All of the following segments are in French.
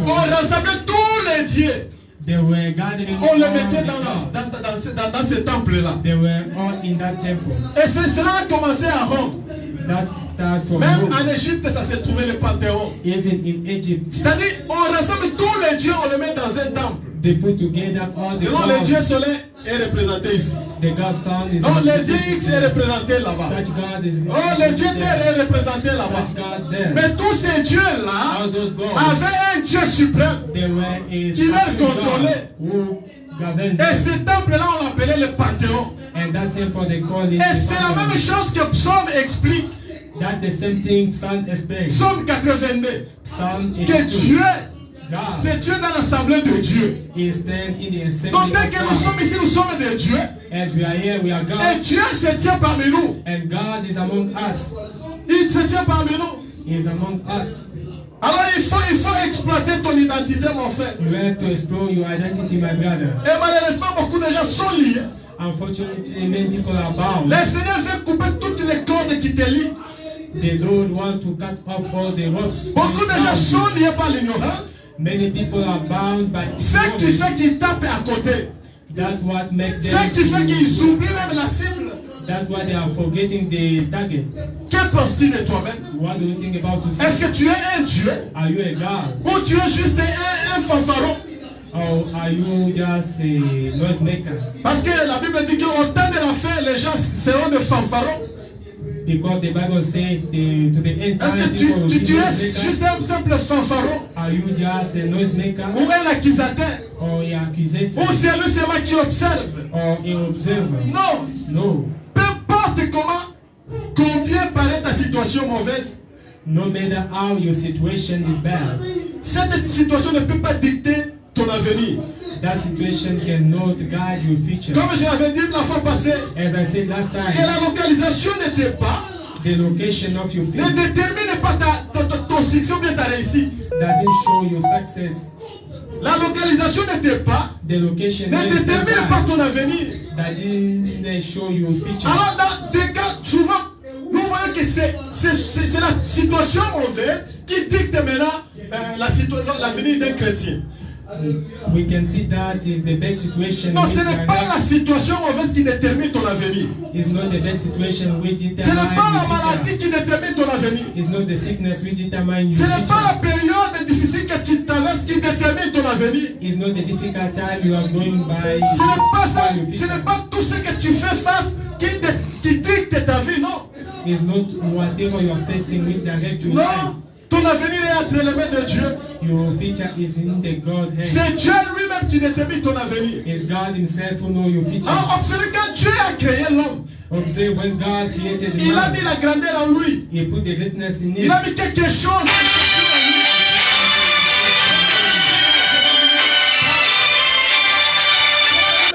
On rassemblait tous les dieux. They were gathering. On les mettait dans ce temple-là. They were all in that temple. Et cela a commencé à Rome. That starts from Même Rome. en Égypte, ça s'est trouvé le Panthéon. Even in Egypt. C'est-à-dire, on rassemble tous les dieux, on les met dans un temple. They put together all the Non, le gods. dieu soleil est représenté ici. The God Sun is Non, le dieu X est représenté là-bas. Such God is Oh, le dieu Terre est représenté là-bas. Such God there. Mais tous ces dieux-là All those gods. avaient un dieu suprême. They were a Qui les supreme contrôlait. God who governed Et them. ce temple-là, on l'appelait le Panthéon. And that temple they call it. Et c'est la même chose que Psaume explique. That the same thing Psalm explains. Psaume 82. Psalm Que 82. Dieu, God c'est Dieu dans l'assemblée de Dieu. is stand in the assembly Donc dès of que nous God. sommes ici, nous sommes des dieux. As we are here, we are Et God. Dieu se tient parmi nous. And God is among us. Il se tient parmi nous. He is among us. Alors il faut exploiter ton identité, mon frère. You have to explore your identity, my brother. Et malheureusement, beaucoup de gens sont liés. Unfortunately, many people are bound. Le Seigneur veut couper toutes les cordes qui te lient. The Lord want to cut off all the ropes. Beaucoup de gens sont liés par l'ignorance. Many people are bound by Ce qui fait qu'ils tapent à côté. That's what makes Ce them. qui fait qu'ils oublient même la cible. That's why they are forgetting the target. Que penses-tu de toi-même? What do you think about yourself? Est-ce que tu es un Dieu? Are you a God? Ou tu es juste un fanfaron? Or are you just a noisemaker? Parce que la Bible dit qu'au temps de la fin, les gens seront des fanfarons. Because the Bible says to the Est-ce entire que people will be tu es noisemakers. juste un simple fanfaron? Are you just a noisemaker Ou un accusateur? or an accusator Ou c'est lui seulement qui observe? or an observer? Non. No. Peu importe combien paraît ta situation mauvaise, No matter how your situation is bad, cette situation ne peut pas dicter ton avenir. that situation cannot guide your future. Comme je l'avais dit la fois passée, As I said last que time, la localisation ne tes pas, the location of your ne future détermine pas ton succès ou bien ta réussite. doesn't show your success. La localisation de tes pas The location ne is détermine pas ton avenir. that didn't show your future. Alors dans des cas, souvent, nous voyons que c'est la situation mauvaise qui dicte maintenant l'avenir d'un chrétien. We can see that is the bad situation. Non, which ce n'est pas la situation mauvaise qui détermine ton avenir. is not the bad situation which Ce n'est determines pas la your maladie future. qui détermine ton avenir. It's not the sickness which determines Ce your n'est pas la future. période difficile que tu traverses qui détermine ton avenir. It's not the difficult time you are going by. Ce n'est pas ça, your ce future. n'est pas tout ce que tu fais face qui dicte ta vie, non. It's not whatever you are facing which direct your life. Non, ton avenir est entre les mains de Dieu. Your future is in the God's hand. C'est Dieu lui-même qui détermine ton avenir. It's God Himself who knows your future. Alors, observez quand Dieu a créé l'homme, Observe when God created the il a man, mis la grandeur en lui. He put the greatness in Il him. a mis quelque chose.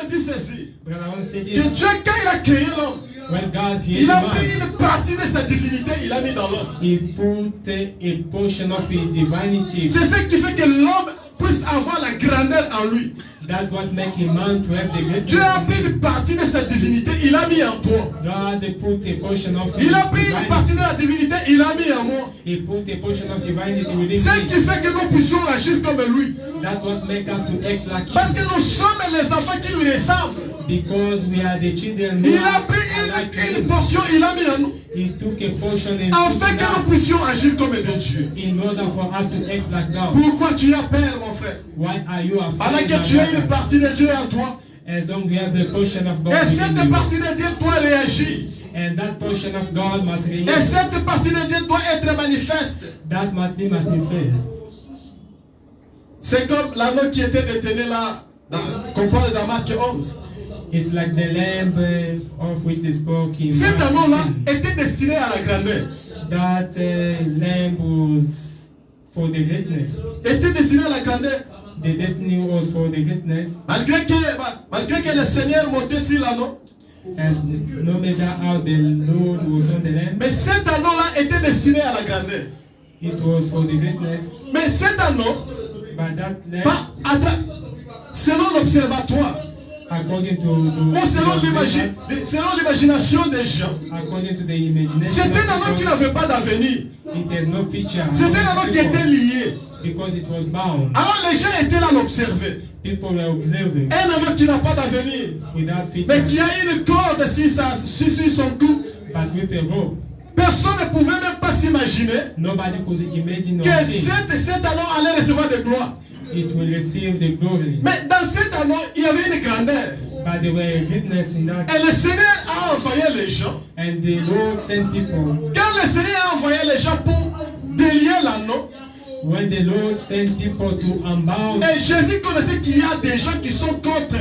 Il dit ceci. Brother said Que this. Dieu, quand il a créé l'homme, When God created il a pris man, une partie de sa divinité, il a mis dans l'homme. He put a portion of His divinity. C'est ce qui fait que l'homme puisse avoir la grandeur en lui. That's what makes a man to have the greatness. Dieu a in pris him. une partie de sa divinité, il a mis en toi. God put a portion of His Il a pris une divinity. partie de la divinité, il a mis en moi. He put a portion of divinity within Ce qui me. fait que nous puissions agir comme lui. That's what makes us to act like Parce Him. que nous sommes les enfants qui lui ressemblent. Because we are the children who Il a are pris like une Him. portion, il a mis en nous. He took a portion and Afin put que nous in us puissions agir comme des dieux. in order for us to act like God. Pourquoi tu as peur, mon frère? Why are you Alors afraid? que my tu as une brother? partie de Dieu en toi. As long as we have the portion of God Et within cette you. partie de Dieu doit réagir. And that portion of God must Et react. cette partie de Dieu doit être manifeste. That must be manifest. C'est comme l'anneau qui était détenu là, qu'on parle dans Marc 11. It's like the lamb of which they spoke in Cet Mark anneau-là 16. était destiné à la grandeur. That lamb was for the greatness. Était destiné à la grandeur. The destiny was for the greatness. Malgré que le Seigneur montait sur l'anneau. And no matter how the Lord was on the lamb, Mais cet anneau-là était destiné à la grandeur. it was for the greatness. Mais cet anneau, But that lamb, selon l'observatoire, according to Ou selon l'imagination des gens. according to the imagination. C'était un anneau qui n'avait pas d'avenir. It has no future. C'était un anneau qui était lié. Because it was bound. Alors les gens étaient là à l'observer. People were observing Un anneau qui n'a pas d'avenir. without future. Mais qui a une corde sur son cou. But with a rope. Personne ne pouvait même pas s'imaginer Nobody could imagine or que think cet anneau allait recevoir de gloire. it will receive the glory. Mais dans cet anneau, il y avait une grandeur. But there were a greatness in that. Et le Seigneur a envoyé les gens. And the Lord sent people. Quand le Seigneur a envoyé les gens pour délier l'anneau, When the Lord sent people to unbound, et Jésus connaissait qu'il y a des gens qui sont contre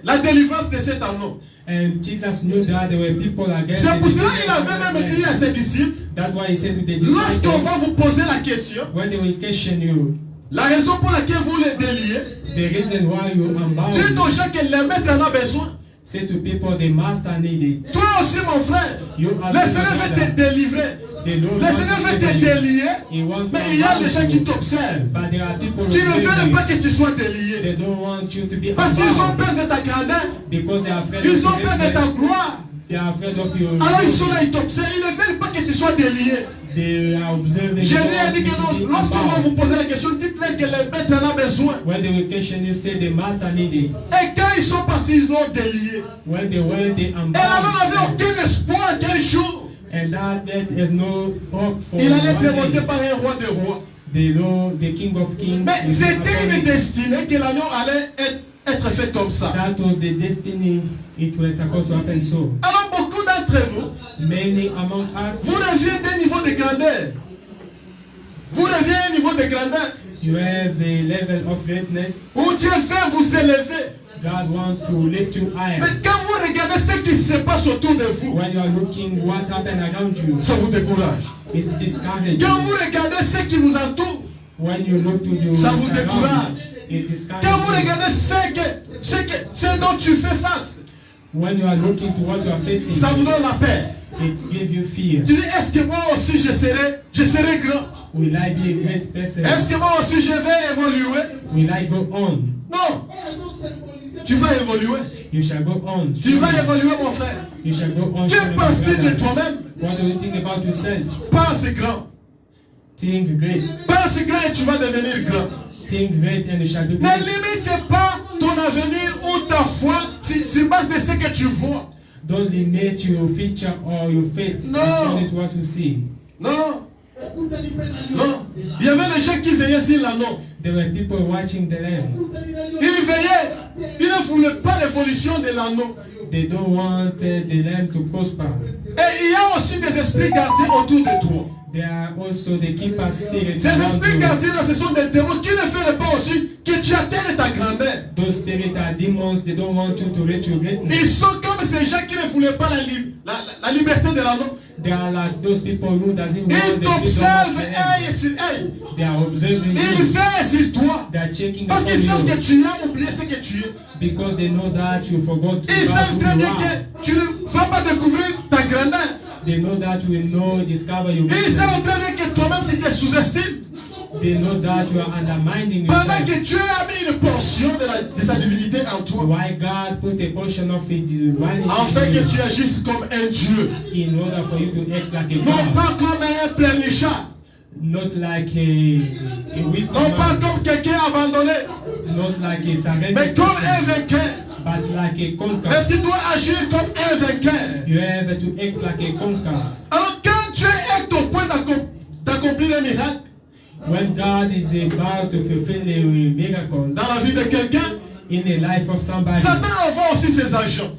la délivrance de cet anneau. and Jesus knew that there were people against C'est the pour cela deliverance qu'il avait of même the dit à man. ses disciples, That's why he said to the lorsqu'on va disciples, vous poser la question, when they will question you, la raison pour laquelle vous les déliez, the reason why you unbound, dites aux gens que le maître en a besoin. say to people the master needed. Toi aussi mon frère, You are le Seigneur veut te délivrer. The Lord Le Seigneur veut te délier, He wants mais to il y a des unbound gens qui you. t'observent. But there are people Qui ne veulent observing. pas que tu sois délié. They don't want you to be Parce qu'ils ont unbound peur de ta grandeur. because they are afraid Ils of ont your peur de ta greatness. gloire. They are afraid of your Alors ils sont là, glory. ils t'observent. Ils ne veulent pas que tu sois délié. They are observing. Jésus a dit you que to be non, lorsqu'on va vous unbound. poser la question, dites-leur que le maître en a besoin. When they will question you, say the master needed. Et quand ils sont partis, ils l'ont délié. When they were the Et alors n'avait unbound. aucun espoir qu'un jour, And that is no hope for il allait être one monté day. par un roi des rois. The Lord, the King of Kings. Mais is c'était une upon him. destinée que l'anneau allait être fait comme ça. That was the destiny. It was supposed to happen so. Alors beaucoup d'entre nous, Many among us, vous reviez d'un niveau de grandeur. Vous reviez à un niveau de grandeur you have a level of greatness. où Dieu veut vous élever. God wants to lift you higher. Mais quand vous regardez ce qui se passe autour de vous, When you are looking what happened around you, ça vous décourage. it's discouraging. Quand vous regardez ce qui vous entoure, When you look to your Ça vous surroundings, décourage. it quand vous discourages. regardez ce dont tu fais face, When you are looking to what you are facing, ça vous donne la paix. it gives you fear. Tu dis, est-ce que moi aussi je serai grand? Will I be a great person? Est-ce que moi aussi je vais évoluer? Will I go on? Non. Tu vas évoluer. You shall go on. Tu vas évoluer, mon frère. You shall go on. Que son of my penses-tu de brother. toi-même? What do you think about yourself? Pense grand. Think great. Pense grand et tu vas devenir grand. Think great and you shall be Ne great. limite pas ton avenir ou ta foi sur base de ce que tu vois. Don't limit your future or your faith No. according to what you see. Non. Non. Il y avait des gens qui veillaient sur l'anneau. There were people watching the lamb. Ils veillaient. Ils ne voulaient pas l'évolution de l'anneau. They don't want the lamb to prosper. Et il y a aussi des esprits gardiens autour de toi. There are also the keeper spirits Ces around esprits you. gardiens, ce sont des démons qui ne veulent pas aussi que tu atteignes ta grandeur. Those spirits are demons. They don't want you to reach your Ils greatness. sont comme ces gens qui ne voulaient pas la liberté de l'anneau. They are like those people who doesn't want Ils the freedom of t'observent the lamb. œil sur œil. They are observing Ils you. veillent sur toi. They are checking Parce upon qu'ils savent que you tu as oublié ce que tu es. because they know that you forgot to Ils savent who très you bien are. que tu ne vas pas découvrir ta grandeur. They know that you will know, discover your Ils greatness. savent très bien que toi-même tu te sous-estimes. They know that you are undermining Pendant yourself. que Dieu a mis une portion de sa divinité en toi. Why God put a portion of it divinity Afin in que you tu agisses comme un Dieu. in order for you to act like a Non God, pas comme un pleurnichard. not like a weak Non pas man, comme quelqu'un abandonné. not like a Mais surrendered comme un person, vainqueur. but like a Mais conqueror. tu dois agir comme un vainqueur. You have to act like a conqueror. Alors quand Dieu est au point d'accomplir un miracle When God is about to fulfill a miracle dans la vie de quelqu'un, in the life of somebody, Satan envoie aussi ses agents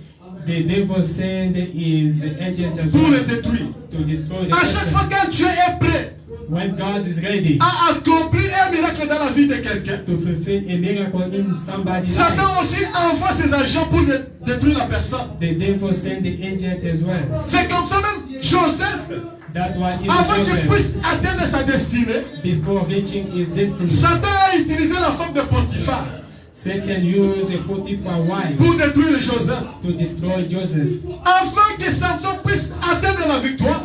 the devil send his agent as pour le well détruire. to destroy the À chaque person. fois quand Dieu est prêt When God is ready à accomplir un miracle dans la vie de quelqu'un, to fulfill a miracle in somebody's Satan life, aussi envoie ses agents pour détruire la personne. the devil send the agent as well. C'est comme ça même Joseph, That's why avant even qu'il Joseph, puisse atteindre sa destinée, before reaching his destiny, Satan a utilisé la femme de Potiphar Satan used a Potiphar wife pour détruire Joseph. to destroy Joseph. Afin que Samson puisse atteindre la victoire,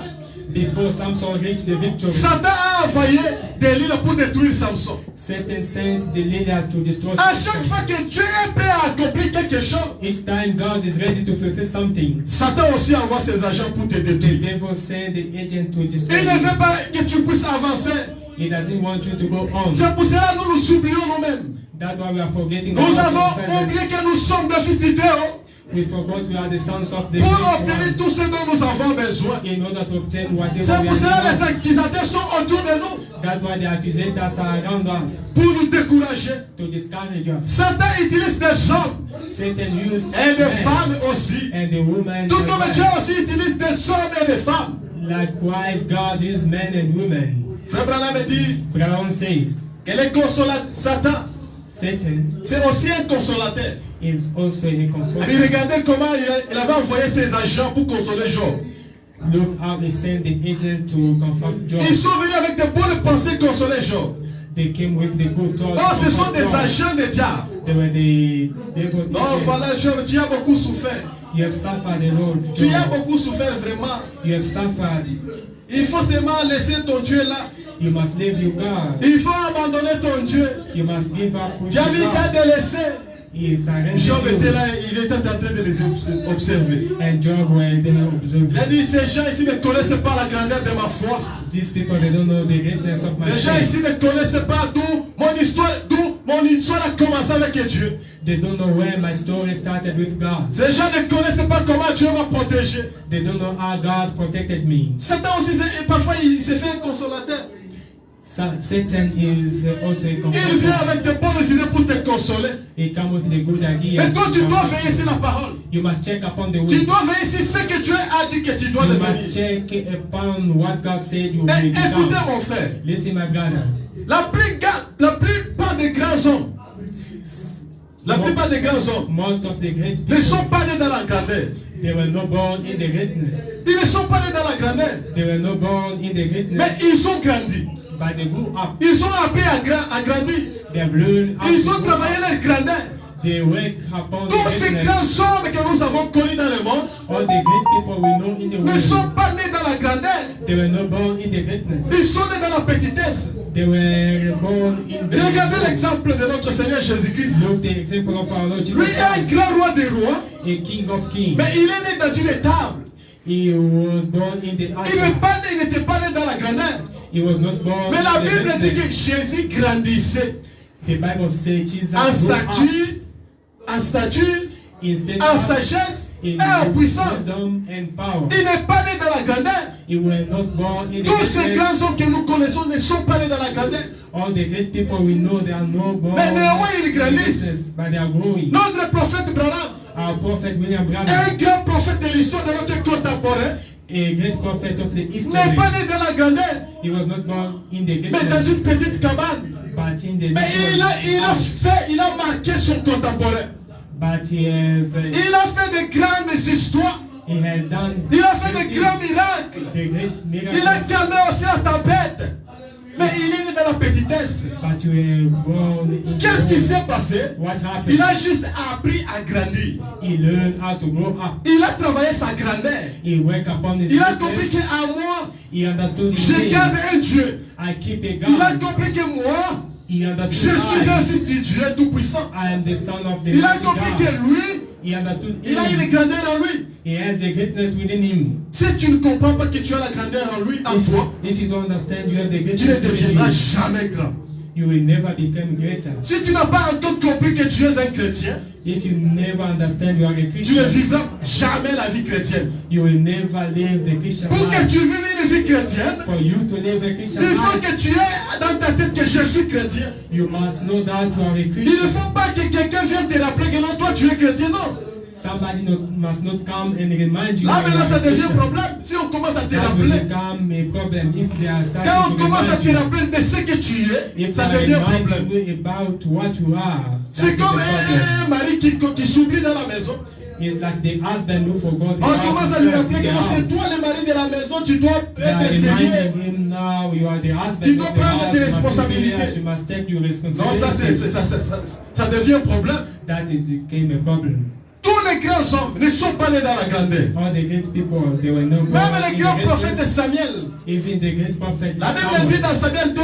Before Samson reached the victory, Satan a envoyé Delilah pour détruire Samson. Satan sent Delilah to destroy À chaque Samson. fois que Dieu est prêt à accomplir quelque chose, Each time God is ready to fulfill something, Satan aussi envoie ses agents pour te the détruire. devil sent the agent to destroy Il ne you. veut pas que tu puisses avancer. He doesn't want you to go on. C'est pour cela que nous nous oublions nous-mêmes. That's why we are forgetting Nous about avons ourselves. oublié que nous sommes des fils d'Idéo We forgot we are the sons of the pour great obtenir one, tout ce dont nous avons besoin. in order to obtain whatever C'est we pour cela que are les accusateurs sont autour de nous That's why the accusators are around us pour nous décourager. to discourage us. Satan utilise des hommes Satan used et des men femmes aussi. and the women. Tout as comme well. Dieu aussi utilise des hommes et des femmes. Likewise, God used men and women. Frère Branham dit Branham says que les consolateur, Satan, Satan c'est aussi un consolateur. is also a Et comforter. regardez comment il avait envoyé ses agents pour consoler Job. Look how he sent the agent to comfort Job. Ils sont venus avec de bonnes pensées consoler Job. They came with the good thoughts. Non, to ce sont comfort des Job. agents de diable. They were the devil Non, agents. voilà Job, tu as beaucoup souffert. You have suffered a lot. Tu as Job. beaucoup souffert vraiment. You have suffered. Il faut seulement laisser ton Dieu là. You must leave your God. Il faut abandonner ton Dieu. You must give up with Dieu your t'a God. délaissé. He surrendered Job était you. là, il était en train de les observer. And Job were there observing. Il a dit, ces gens ici ne connaissent pas la grandeur de ma foi. These people, they don't know the greatness of my Ces gens faith. ici ne connaissent pas d'où mon histoire a commencé avec Dieu. They don't know where my story started with God. Ces gens ne connaissent pas comment Dieu m'a protégé. They don't know how God protected me. Satan aussi, parfois, il s'est fait un consolateur. Satan is also a Il vient comforter. avec de bonnes idées pour te consoler. He comes with the good ideas. Mais toi, tu dois veiller sur la parole. You must check upon the Tu word. dois veiller sur ce que Dieu a dit que tu dois You must devenir. check upon what God said you Et will écoutez, become. mon frère. Listen, my brother. La plupart des grands hommes, la plupart des grands hommes Most of the great ne sont people, pas nés dans la grandeur. they were not born in the greatness. Ils ne sont pas nés dans la grandeur. They were not born in the Mais greatness. ils ont grandi. But they grew up. Ils ont appris à grandir. They have learned how Ils to ont grow travaillé up. leur grandeur. They work upon the Tous ces greatness. grands hommes que nous avons connus dans le monde All the great people we know in the ne sont world, pas nés dans la grandeur. they were not born in the greatness. Ils sont nés dans la petitesse. They were born in the Regardez l'exemple de notre Seigneur Jésus-Christ. Look the example of our Lord Jesus Lui est un Christ, grand roi des rois, a king of kings. mais il est né dans une étable. He was born in the Il n'était pas né dans la grandeur. He was not born Mais la in the Bible dit que greatness. Jésus grandissait The Bible says Jesus en grew up stature, in en stature, sagesse et in en puissance. wisdom and power. Il n'est pas né dans la grandeur. He was not born in the Tous ces greatness. grands hommes que nous connaissons ne sont pas nés dans la grandeur. All the great people we know, they are not born Mais néanmoins, ils in the grandissent. greatness, but they are growing. Notre prophète Branham, Our prophet William Branham, un grand prophète de l'histoire de notre contemporain, a great prophet of the n'est history, pas né dans la grandeur, he was not born in the mais dans greatness, une petite cabane. but in the Mais il a marqué son contemporain. but he Il a fait de grandes histoires. has done Il a fait great de grands things, miracles. the great Il a miracles. calmé aussi la tempête. Mais il est né dans la petitesse. But you were born in Qu'est-ce qui the s'est passé? What happened? Il a juste appris à grandir. He learned how to grow up. Il a travaillé sa grandeur. He worked upon his Il a compris greatness. qu'à moi, He understood his je name. garde un Dieu. I keep a Il a God. compris que moi, He je understood suis un I. fils du Dieu Tout-Puissant. I am the son of the Il a mighty compris God. que lui, He understood il a une him. grandeur en lui. He has a greatness within him. Si tu ne comprends pas que tu as la grandeur en lui, en toi, If you don't understand, you have the tu ne greatness within deviendras you. jamais grand. You will never become greater. Si tu n'as pas encore compris que tu es un chrétien, If you never understand you are a tu ne Christian, vivras jamais la vie chrétienne. you will never live the Christian Pour que life. tu vives une vie chrétienne, For you to live a Christian il faut life, que tu aies dans ta tête que je suis chrétien. you must know that you are a Il ne Christian. faut pas que quelqu'un vienne te rappeler que non, toi tu es chrétien, non. Somebody must not come and remind you Là that you maintenant are ça a devient Christian. problème si on commence à te That will rappeler. become a problem if they are Quand on starting to commence à remind te you. rappeler de ce que tu es, If ça they devient un are problème. reminding you about what you are, that C'est is a comme problem. un mari qui s'oublie dans la maison. It's like the husband who forgot his On wife commence à lui himself rappeler in que the non, c'est house. toi le mari de la maison, tu dois They are être sérieux. reminding him now you are the husband Tu dois of the prendre house. tes You must be responsabilités. serious. You must take your Non, responsibilities. ça devient un problème. That it became a problem. Tous les grands hommes ne sont pas nés dans la grandeur. All the great people, they were not born Même les in grands the prophètes de greatness. Samuel. Even the great prophet La Bible dit dans Samuel 2,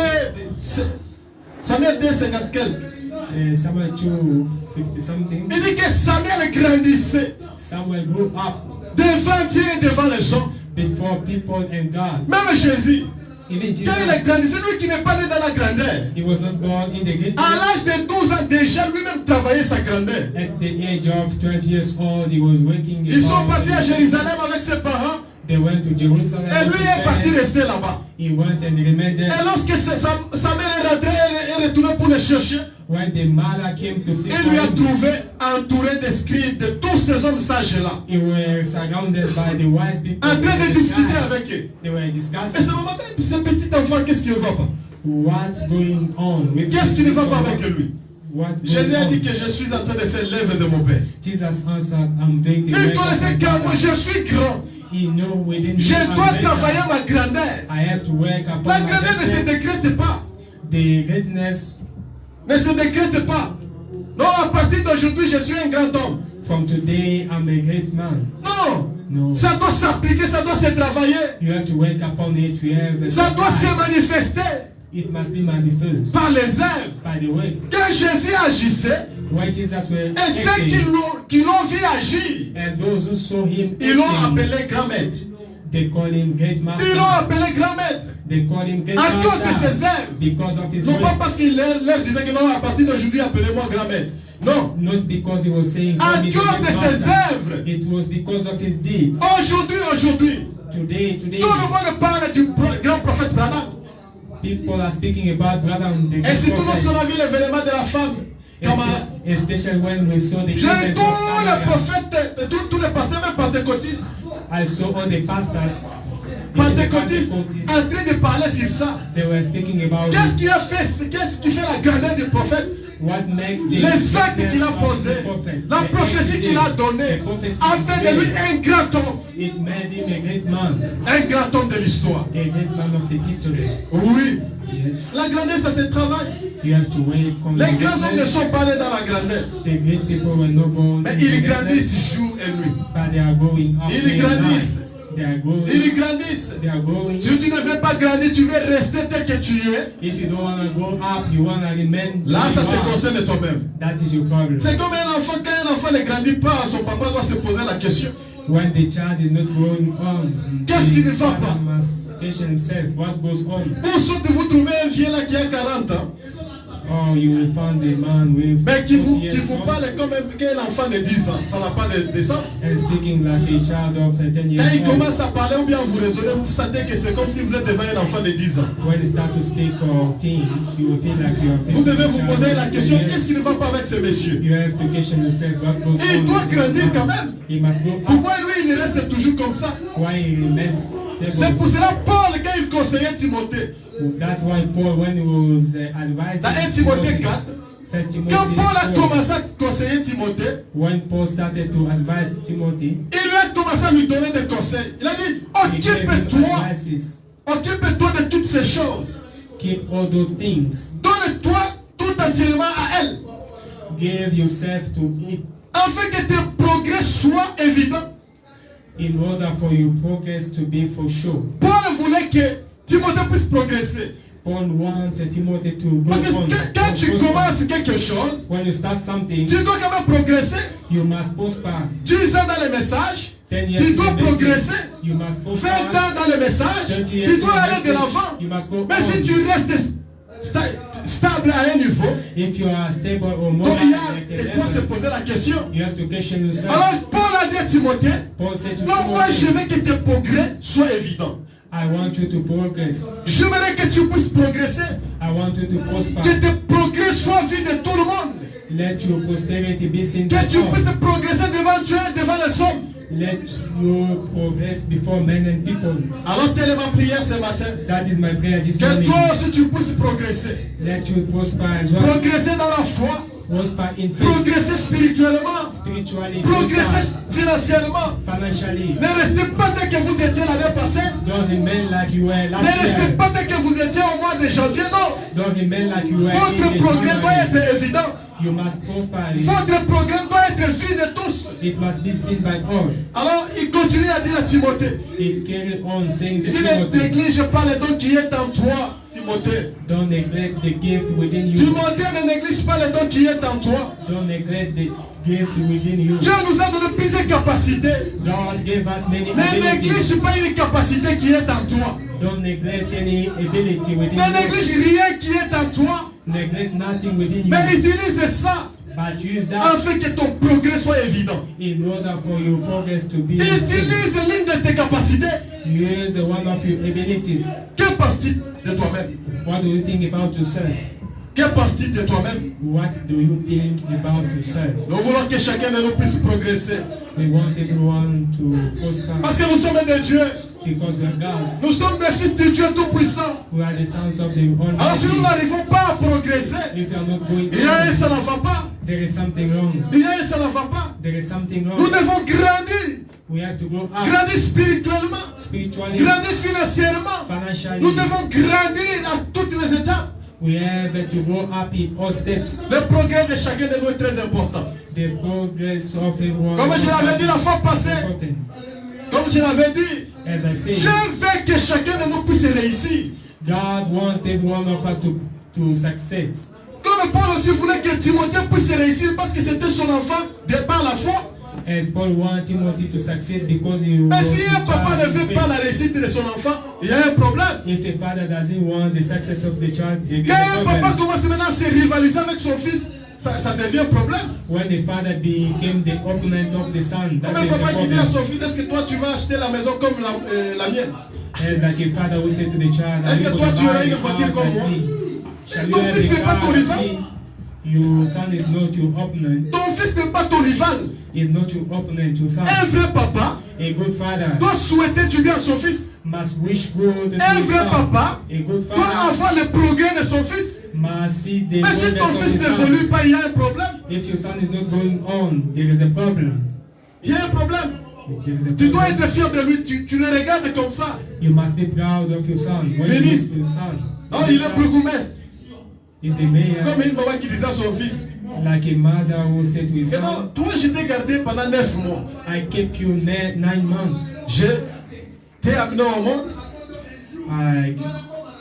Samuel 2, 50 quelques. Samuel 2:50 something. Il dit que Samuel grandissait Samuel grew up devant Dieu et devant les hommes. before people and God. Même Jésus, Even quand il est Jesus, grandi, c'est lui qui n'est pas né dans la grandeur. he was not born in the greatness. À l'âge de 12 ans, déjà lui-même travaillait sa grandeur. At the age of 12 years old, he was working. Ils sont about partis à in- Jérusalem avec ses parents They went to Jerusalem. et lui est parti rester là-bas. He went and remained there. Et lorsque sa mère est rentrée, elle est retournée pour le chercher. When the mother came to see Il lui a him, trouvé entouré de scribes, de tous ces hommes sages-là, they were surrounded by the wise people. en train de with the discuter scribes. avec eux. They were Et discussing ce moment même, ce petit enfant, qu'est-ce qui ne va pas? what's going on with Qu'est-ce qui ne va pas avec him. lui? What Jésus a goes dit on. que je suis en train de faire l'œuvre de mon Père. Jesus answered, I'm doing the Il work of connaissait my qu'à moi, Father. je suis grand. He knew within Je me dois I'm travailler greater. ma grandeur. I have to work upon La my grandeur ne se greatness. décrète pas. The greatness Ne se décrète pas. Non, à partir d'aujourd'hui, je suis un grand homme. from today, I'm a great man. Non. No. Ça doit s'appliquer, ça doit se travailler. You have to work upon it. You have Ça doit se manifester It must be manifest par les œuvres. by the works. Quand Jésus agissait, When Jesus were et ceux qui acting, l'ont vu agir, and those who saw him ils l'ont acting, appelé grand maître. they call him great Ils l'ont master. appelé grand maître. They call him great À cause de master ses œuvres. because of his Non pas work. parce qu'il leur disait que non, à partir d'aujourd'hui, appelez-moi grand maître. Non. Not because he was saying À call me the cause great de ses master. œuvres. It was because of his deeds. Aujourd'hui, Today, tout le monde parle du grand prophète Branham. people are speaking about Branham, the Et great surtout lorsqu'on prophet. a vu l'événement de la femme. Especially when we saw the J'ai event tous of les Ananias. prophètes, tous les pasteurs, même pentecôtistes, I saw all the pastors, even the pentecôtistes Pentecostals, en train de parler sur ça. they were speaking about Qu'est-ce qui fait la grandeur du prophète? what make the Les actes greatness qu'il a of posés, the prophet. la The prophétie acts qu'il a he donnée, did, the prophecy a he fait de lui did, un grand homme. it made him a great man, Un grand homme de l'histoire. a great man of the history. Oui. Yes, La grandeur, ça se travaille. you have to wait. Les grands hommes ne sont pas nés dans la grandeur. The great people were not born Mais in ils the grandissent greatness, jour et nuit. but they are going up. Ils day and grandissent. night. They are going. Ils grandissent. They are going. Si tu ne veux pas grandir, tu veux rester tel que tu es. If you don't want to go up, you want to remain. Là, where ça you te are. concerne toi-même. That is your problem. C'est comme un enfant, quand un enfant ne grandit pas, son papa doit se poser la question. When the child is not growing on, Qu'est-ce qui ne the va father pas? must question himself what goes on. Où sortez-vous trouver un vieux là qui a 40 ans, Oh, you will find a man with mais qui 40 vous years old parle comme un enfant de 10 ans? Ça n'a pas de sens. and speaking like a child of 10 Quand il years old. commence à parler ou bien vous raisonnez, vous sentez que c'est comme si vous êtes devant un enfant de 10 ans. When you start to speak or think, you will feel like you are Vous facing devez a vous child poser of la 10 question, years. qu'est-ce qui ne va pas avec ce monsieur? You have to question yourself what goes Et il on. doit with this grandir man. quand même. He must go up. Pourquoi lui, il reste toujours comme ça? Why he remains C'est stable. pour cela Paul, quand il conseillait Timothée, That's why Paul, when he was advising dans 1 Timothée 4, First Timothy quand Paul a 4, commencé à conseiller Timothée, when Paul started to advise Timothy, il lui a commencé à lui donner des conseils. Il a dit, he gave him occupe-toi, advices. occupe-toi de toutes ces choses. Keep all those things. Donne-toi tout entièrement à elle, Give yourself to it afin que tes progrès soient évidents. in order for your progress to be for sure. Paul voulait que Timothée puisse progresser. Paul wanted Timothy to go Parce que on. quand tu prosper. commences quelque chose, When you start something, tu dois quand même progresser. you must prosper. 10 ans dans les messages, 10 years tu in dois the message, progresser. you must 20 prosper. ans dans les messages, 30 years tu in dois the aller de message, l'avant. you must go Mais si on. tu restes stable à un niveau, If you are stable or more donc il y a at a de quoi se level, poser la question. you have to question yourself. Alors Paul a dit à Timothée, Paul said to non, moi je Timothy, veux que tes progrès soient évidents. I want you to progress. J'aimerais que tu puisses progresser, I want you to prosper. que tes progrès soient vus de tout le monde, Let your prosperity be seen by que tu all. puisses progresser devant Dieu et devant les hommes. Let your progress before men and people. Alors telle est ma prière ce matin, That is my prayer this que morning. toi aussi tu puisses progresser. Let you prosper as well. Progresser dans la foi, Prosper in faith, progresser spirituellement, spiritually, progresser prosper financièrement. financially. Ne restez pas tel que vous étiez l'année passée. Don't remain like you were Ne last restez year. pas tel que vous étiez au mois de de janvier, non. Don't remain like you were in Votre the progrès doit January. être évident. You must prosper. Votre progrès doit être vu de tous. It must be seen by all. Alors, il continue à dire à Timothée. It carry on saying to Il dit, ne Timothy, néglige pas le don qui est en toi, Timothée. don't neglect the gift within you. Timothée, ne néglige pas le don qui est en toi. Don't neglect the gift within you. Dieu nous a donné plusieurs capacités. God gave us many Ne abilities. néglige pas une capacité qui est en toi. Don't neglect any ability within Ne you. néglige rien qui est en toi. Neglect nothing within you. Mais utilise ça But use that afin que ton progrès soit évident. in order for your progress to be seen. Utilise l'une de tes capacités. Use one of your abilities. Que penses-tu de toi-même? What do you think about yourself? Que penses-tu de toi-même? What do you think about yourself? Nous voulons que chacun de nous puisse progresser. We want everyone to prosper Parce que nous sommes des dieux. because we are gods. Nous sommes des fils de Dieu Tout-Puissant. We are the sons of the Alors si nous Almighty. n'arrivons pas à progresser, If you are not going il y a un on, ça ne va pas. there is something wrong. Il y a un ça ne va pas. There is something Nous wrong. devons grandir. We have to grow up Grandir spirituellement. spiritually, Grandir financièrement. financially. Nous devons grandir à toutes les étapes. We have to grow up in all steps. Le progrès de chacun de nous est très important. The progress of everyone. Comme je l'avais dit la fois passée, important. comme je l'avais dit, As I say, Dieu veut que chacun de nous puisse réussir. God wants every one of us to succeed. Comme Paul aussi voulait que Timothée puisse réussir parce que c'était son enfant de par la foi. As Paul wanted Timothy to succeed because he Mais was si un his papa ne child in veut pas faith. la réussite de son enfant, il y a un problème. If a father doesn't want the success of the child, there is Quand a un papa problem. commence maintenant à se rivaliser avec son fils, ça devient un problème. When the father became the opponent of the son, that Comme un is a papa qui dit à problem. son fils, est-ce que toi tu vas acheter la maison comme la mienne? It's like a father who said to the child, Est-ce "Are que you toi, going to tu auras buy une a voiture house comme like moi?" me? Shall you Ton have fils a n'est pas car ton like rival. me? Your son is not your opponent. Ton fils n'est pas ton rival. Is not your opponent. Your son. Un vrai papa A good father doit souhaiter du bien à son fils. must wish good to Un his vrai son. papa A good doit father avoir le progrès de son fils. must see the Mais si ton progress of fils his n'évolue son. pas, il y a un problème. If your son is not going on, there is a problem. Il y a un problème. There is a Tu dois problem. être fier de lui. Tu le regardes comme ça. You must be proud of your son. When you Ministre. look to your son, Non, il est bourgmestre. he's a mayor, Comme une maman qui disait à son fils. like a mother who said to his Et son, non, toi, je t'ai gardé pendant 9 mois. I kept you 9 months. Je t'ai amené au monde.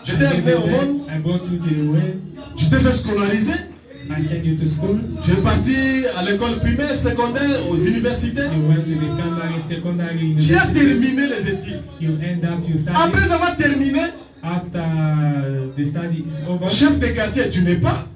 Je t'ai amené au monde. I brought you to the world. Je t'ai fait scolariser. I sent you to school. Tu es parti à l'école primaire, secondaire, aux universités. You went to the primary, secondary, Tu as university. terminé les études. You end up, you study. Après avoir terminé, After the study is over, chef de quartier, tu n'es pas.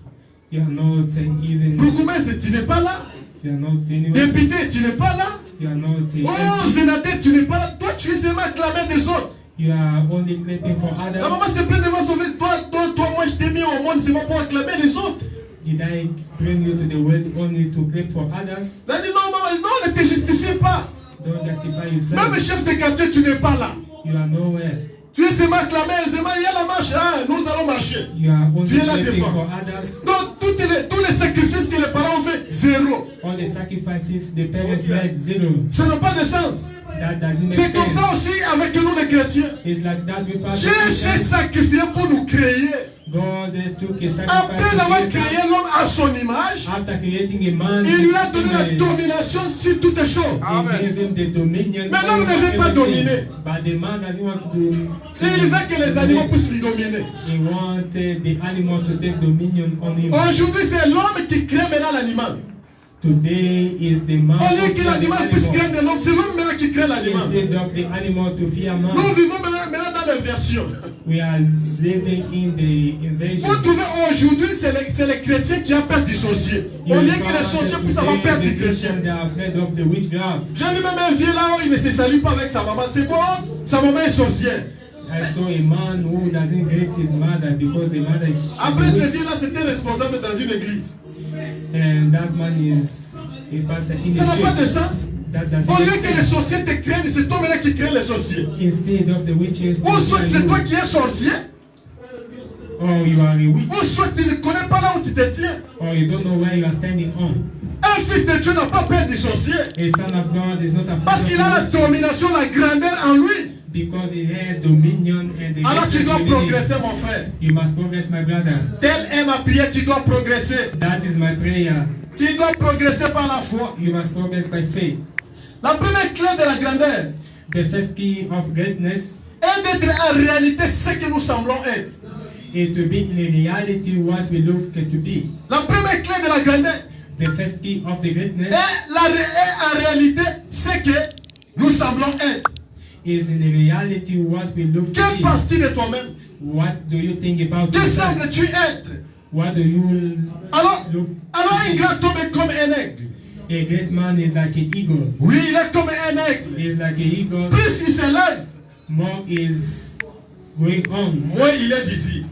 you are not even, Bourgmestre, tu n'es pas là. you are not anywhere. Député, tu n'es pas là. You are not Oh, sénateur, tu n'es pas là. Toi, tu es seulement acclamé des autres. You are only clapping for La others. maman s'est plaint devant son fils. Toi, moi, je t'ai mis au monde seulement pour acclamer les autres. Did I bring you to the world only to clap for others? Elle a dit non, maman, non, ne te justifie pas. Don't justify Même yourself. chef de quartier, tu n'es pas là. You are nowhere. Tu es seulement acclamé, seulement il y a la marche. Ah, nous allons marcher. You are only Tu es là clapping devant. for others. Donc, tous les sacrifices que les parents ont fait, zéro. All the sacrifices the parent made, zero. Ça n'a pas de sens. That doesn't make C'est comme sense. ça aussi avec nous les chrétiens. It's like that with us. Dieu s'est sacrifié pour nous créer. God took a sacrifice Après to avoir create créé us. l'homme à son image, After creating a man, il lui a donné la he domination sur toutes les choses. gave him the dominion. Mais l'homme ne veut pas over dominer. everything. But the man doesn't want to do. Et il veut que les animaux puissent lui dominer. He wanted the animals to take dominion on him. Aujourd'hui, c'est l'homme qui crée maintenant l'animal. Today is the man Au lieu who que created the l'animal puisse animal. créer de l'homme, c'est l'homme maintenant qui crée l'animal. Instead of the animal to fear man, Nous vivons maintenant dans l'inversion. we are living in the invasion. Vous trouvez aujourd'hui, c'est les chrétiens qui ont peur du sorcier. Au lieu que les sorciers puissent avoir peur du chrétien. They are afraid of the witchcraft. J'ai vu même un vieux là où il ne se salue pas avec sa maman. C'est quoi? Sa maman est sorcière. I saw a man who doesn't greet his mother because the mother is. Après, ce vieux là, c'était responsable dans une église. And that man is a pastor in the Ça n'a pas de church. sens. That doesn't Au lieu make que les sense. sorciers te craignent, c'est toi maintenant qui crée les sorciers. Instead of the witches, to Ou soit fear c'est you, toi qui es sorcier, or you are a witch, ou soit tu ne connais pas là où tu te tiens. or you don't know where you are standing on. Un fils de Dieu n'a pas peur du sorcier. A son of God is not afraid Parce of qu'il a la the witch domination, la grandeur en lui. Because he has dominion and the Alors tu greatness dois within him. progresser, mon frère. You must progress, my brother. Telle est ma prière, tu dois progresser. That is my prayer. Tu dois progresser par la foi. You must progress by faith. La première clé de la grandeur The first key of greatness est d'être en réalité ce que nous semblons être. is to be in reality what we look to be. La première clé de la grandeur The first key of the greatness est en réalité ce que nous semblons être. is in reality what we look to Que be. penses-tu de toi-même? What do you think about Que yourself? sembles-tu être? What do you Alors, look? un grand homme est comme un aigle. A great man is like an eagle. Oui, il est comme un aigle. He is like an eagle. Plus il se lève, More is going on. moins il est visible.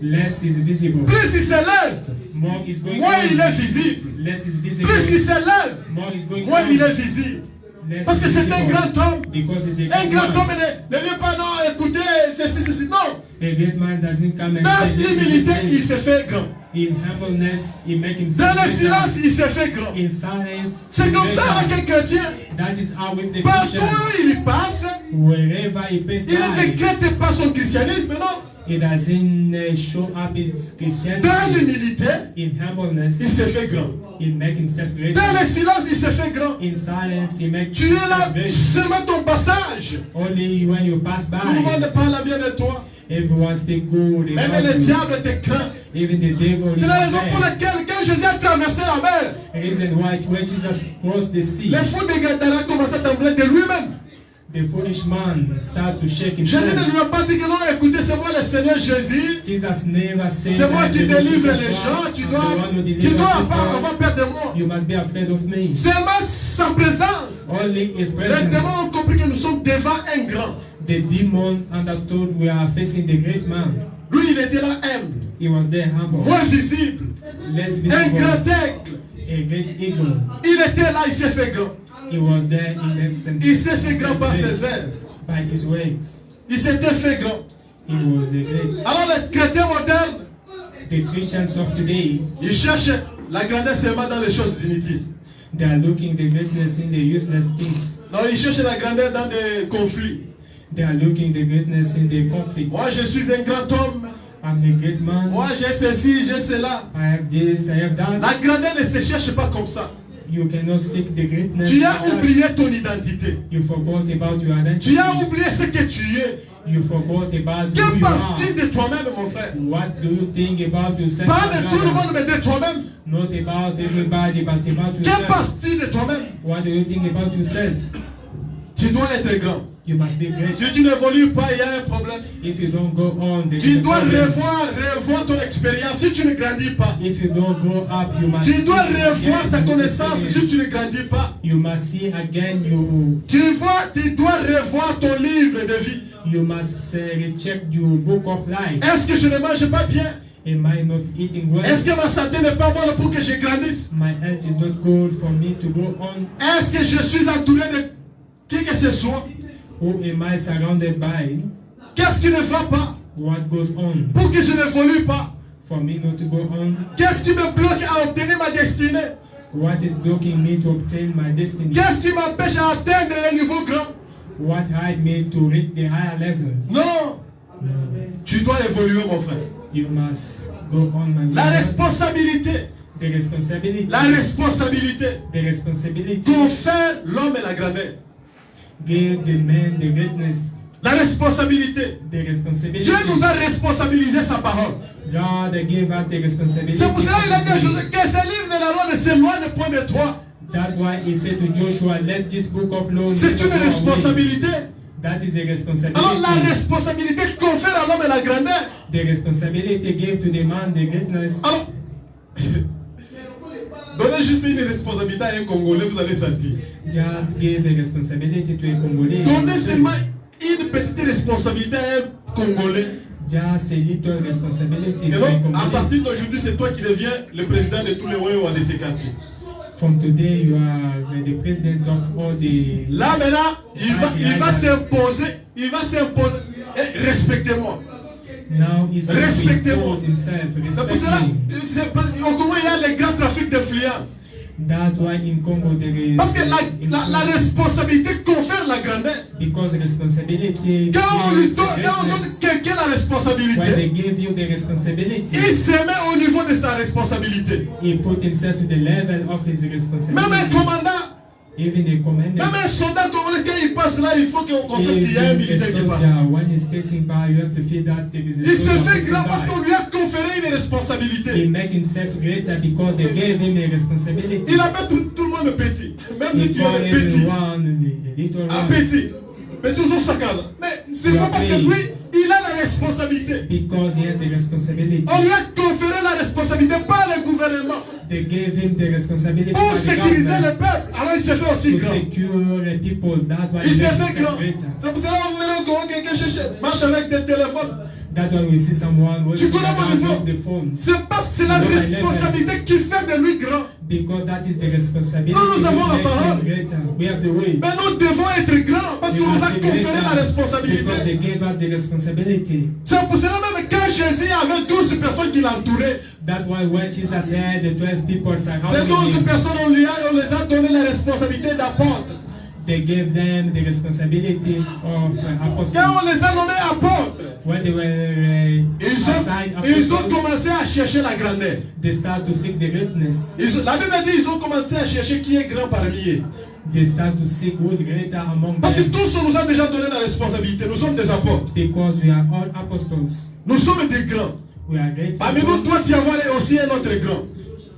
Less is visible. Plus il se lève, More is going moins il est on. visible. Less is visible. Plus il se lève, More is going moins il est on. visible. Less Parce que is c'est un visible. grand homme. Because it's a Un great grand homme man. ne vient pas, non, écoutez, ceci. Non. A great man doesn't come and Dans say this, l'humilité, this, il this. se fait grand. In humbleness, he make himself Dans le greater. silence, il se fait grand. In silence, C'est comme ça greater. avec un chrétien. That is how with the Partout Christian. où il passe, Wherever he pays il ne by, décrète pas son christianisme, non. he doesn't show up his Christianity. Dans l'humilité, In humbleness, il se fait grand. he make himself greater. Dans le silence, il se fait grand. In silence, he make Tu es là himself great. seulement ton passage. Only when you pass Tout le monde by, parle bien de toi. everyone speak good Même about le you. diable te craint. Even the devil is C'est la raison pour afraid. laquelle quand Jésus a traversé la mer, Reason why when Jesus crossed the sea, les fous de Gadara commencent à trembler de lui-même. the foolish man start to shake Jésus ne himself. lui a pas dit que non, écoutez, c'est moi le Seigneur Jésus. Jesus never said C'est moi that qui the Lord délivre Jesus les Christ, gens. Tu I'm dois the one who delivers people. avoir peur de moi. You must be afraid of me. Seulement sa présence. Only His Les presence. démons ont compris que nous sommes devant un grand. The demons understood we are facing the great man. Lui, il était là humble, He was there humble, moins visible. less Un grand visible, aigle. a great eagle. Il était là, il s'est fait grand. He was there in excellence. Il s'est fait grand par ses ailes. By his wings. Il s'était fait grand. He was a great. Alors les chrétiens modernes, The Christians of today, ils cherchent la grandeur seulement dans les choses inutiles. they are looking the greatness in the useless things. Non, ils cherchent la grandeur dans des conflits. They are looking the greatness in the conflict. Moi, je suis un grand homme. I'm a great man. Moi, j'ai ceci, j'ai cela. I have this, I have that. La grandeur ne se cherche pas comme ça. You cannot seek the greatness. Tu like as that. oublié ton identité. You forgot about your identity. Tu as oublié ce que tu es. You forgot about who Que you penses-tu are. de toi-même, mon frère? What do you think about yourself? Pas my de tout le brother? monde, mais de toi-même. Not about everybody, but about Que yourself. penses-tu de toi-même? What do you think about yourself? Tu dois être grand. You must be great. Si tu n'évolues pas, il y a un problème. If you don't go on, there Tu is a dois problem. revoir ton expérience si tu ne grandis pas. If you don't grow up, you must Tu dois see revoir again ta your connaissance si experience. tu ne grandis pas. You must see again you. Tu dois revoir ton livre de vie. You must recheck your book of life. Est-ce que je ne mange pas bien? Am I not eating well? Est-ce que ma santé n'est pas bonne pour que je grandisse? My health is not good for me to go on. Est-ce que je suis entouré de qui que ce soit? Who am I surrounded by? Qu'est-ce qui ne va pas What goes on? pour que je n'évolue pas? For me not to go on? Qu'est-ce qui me bloque à obtenir ma destinée? What is blocking me to obtain my destiny? Qu'est-ce qui m'empêche à atteindre le niveau grand? What hide me to reach the higher level? Non, No. tu dois évoluer, mon frère. You must go on, my La brother. responsabilité, The responsibility. la responsabilité The responsibility. confère l'homme et la grandeur. Give the man the greatness. La responsabilité. The responsibility. Dieu nous a responsabilisé sa parole. God gave us the responsibility. C'est pour cela qu'il a dit à Josué que ce livre de la loi ne s'éloigne point de toi. That's why he said to Joshua, let this book of law C'est never une go away. responsabilité. That is a responsibility. Alors la responsabilité confère à l'homme et la grandeur. The responsibility gave to the man the greatness. Alors, donnez juste une responsabilité à un Congolais, vous allez sentir. Just give a responsibility to a Congolese. Donnez seulement une petite responsabilité à un Congolais. Just a little responsibility Et to a donc, à Congolese. partir d'aujourd'hui, c'est toi qui deviens le président de tous les Wewa de ces quartiers. From today, you are the president of all the. Là maintenant, il va s'imposer. Il va s'imposer. Et respectez-moi. Now he's going to Respectez-moi. impose himself. C'est pour Respect cela, me. au Congo, il y a les grands trafics d'influence. That's why in Congo there is Parce que la responsabilité confère la grandeur. because responsibility. Quand on gives donne greatness. quelqu'un la When they responsabilité, give you the responsibility, il se met au niveau de sa responsabilité. he put himself to the level of his Même un responsibility. commandant, Even a commander, même un soldat, quand il passe là, il faut qu'on constate qu'il y a un even a militaire qui passe. soldier, when he's passing by, you have to feel that there is a Il se soldier fait grand parce passing qu'on by. lui a conféré une He responsabilité. make himself greater because they gave him a responsibility. Il appelle tout le monde petit. Même He si tu call es petit. everyone a little Un one petit. Mais toujours sacade. Mais c'est pas parce que lui, il a la responsabilité. because he has the responsibility. On lui a conféré la responsabilité par le gouvernement They gave him the responsibility pour by the sécuriser le government peuple. Alors il s'est fait aussi to grand. secure the people. That's why Il he s'est makes fait himself grand. greater. C'est pour cela qu'on verra comment quelqu'un marche avec des téléphones. That's why we see someone Tu walking connais mon around niveau? with the phones. C'est parce que c'est la responsabilité qui fait de lui grand. Because that is the responsibility Nous avons la to make parole. him greater. We have the way. Mais nous devons être grands parce We qu'on nous a must be conféré greater la because responsabilité. they gave us the responsibility. C'est pour cela même quand Jésus avait 12 personnes qui l'entouraient, That's why when Jesus had the 12 people ces surrounding 12 him, personnes, on les a donné la responsabilité d'apôtres. they gave them the responsibilities of Quand on apostles. les a nommés apôtres, When they were assigned ils ont apostles, commencé à chercher la grandeur. they start to seek the greatness. La Bible dit qu'ils ont commencé à chercher qui est grand parmi eux. They start to seek who is greater among Parce que them. tous on nous a déjà donné la responsabilité. Nous sommes des apôtres. Because we are all apostles. Nous sommes des grands. We are great Parmi nous, people. toi, tu as aussi un autre grand.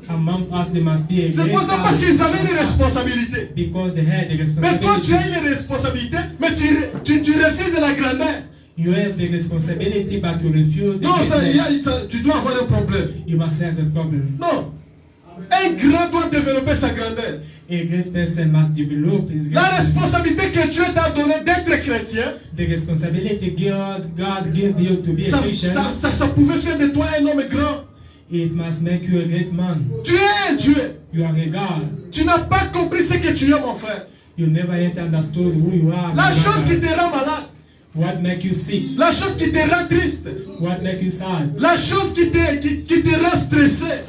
Among us, there must be a C'est pour ça parce qu'ils avaient une responsabilité. Because they had the Mais toi, tu as responsibility. une responsabilité, mais tu refuses la grandeur. You have the responsibility, but you refuse the Non, greatness. tu dois avoir un problème. You must have a problem. Non. Un grand doit développer sa grandeur. A great person must develop his La greatness. responsabilité que Dieu t'a donnée d'être chrétien, The responsibility God gave you to be a Christian, ça pouvait faire de toi un homme grand. it must make you a great man. Tu es un Dieu. You are a God. Tu n'as pas compris ce que tu es, mon frère. You never yet understood who you are. La my chose qui brother. te rend malade, What make you sick? la chose qui te rend triste, What make you sad? la chose qui te rend stressé,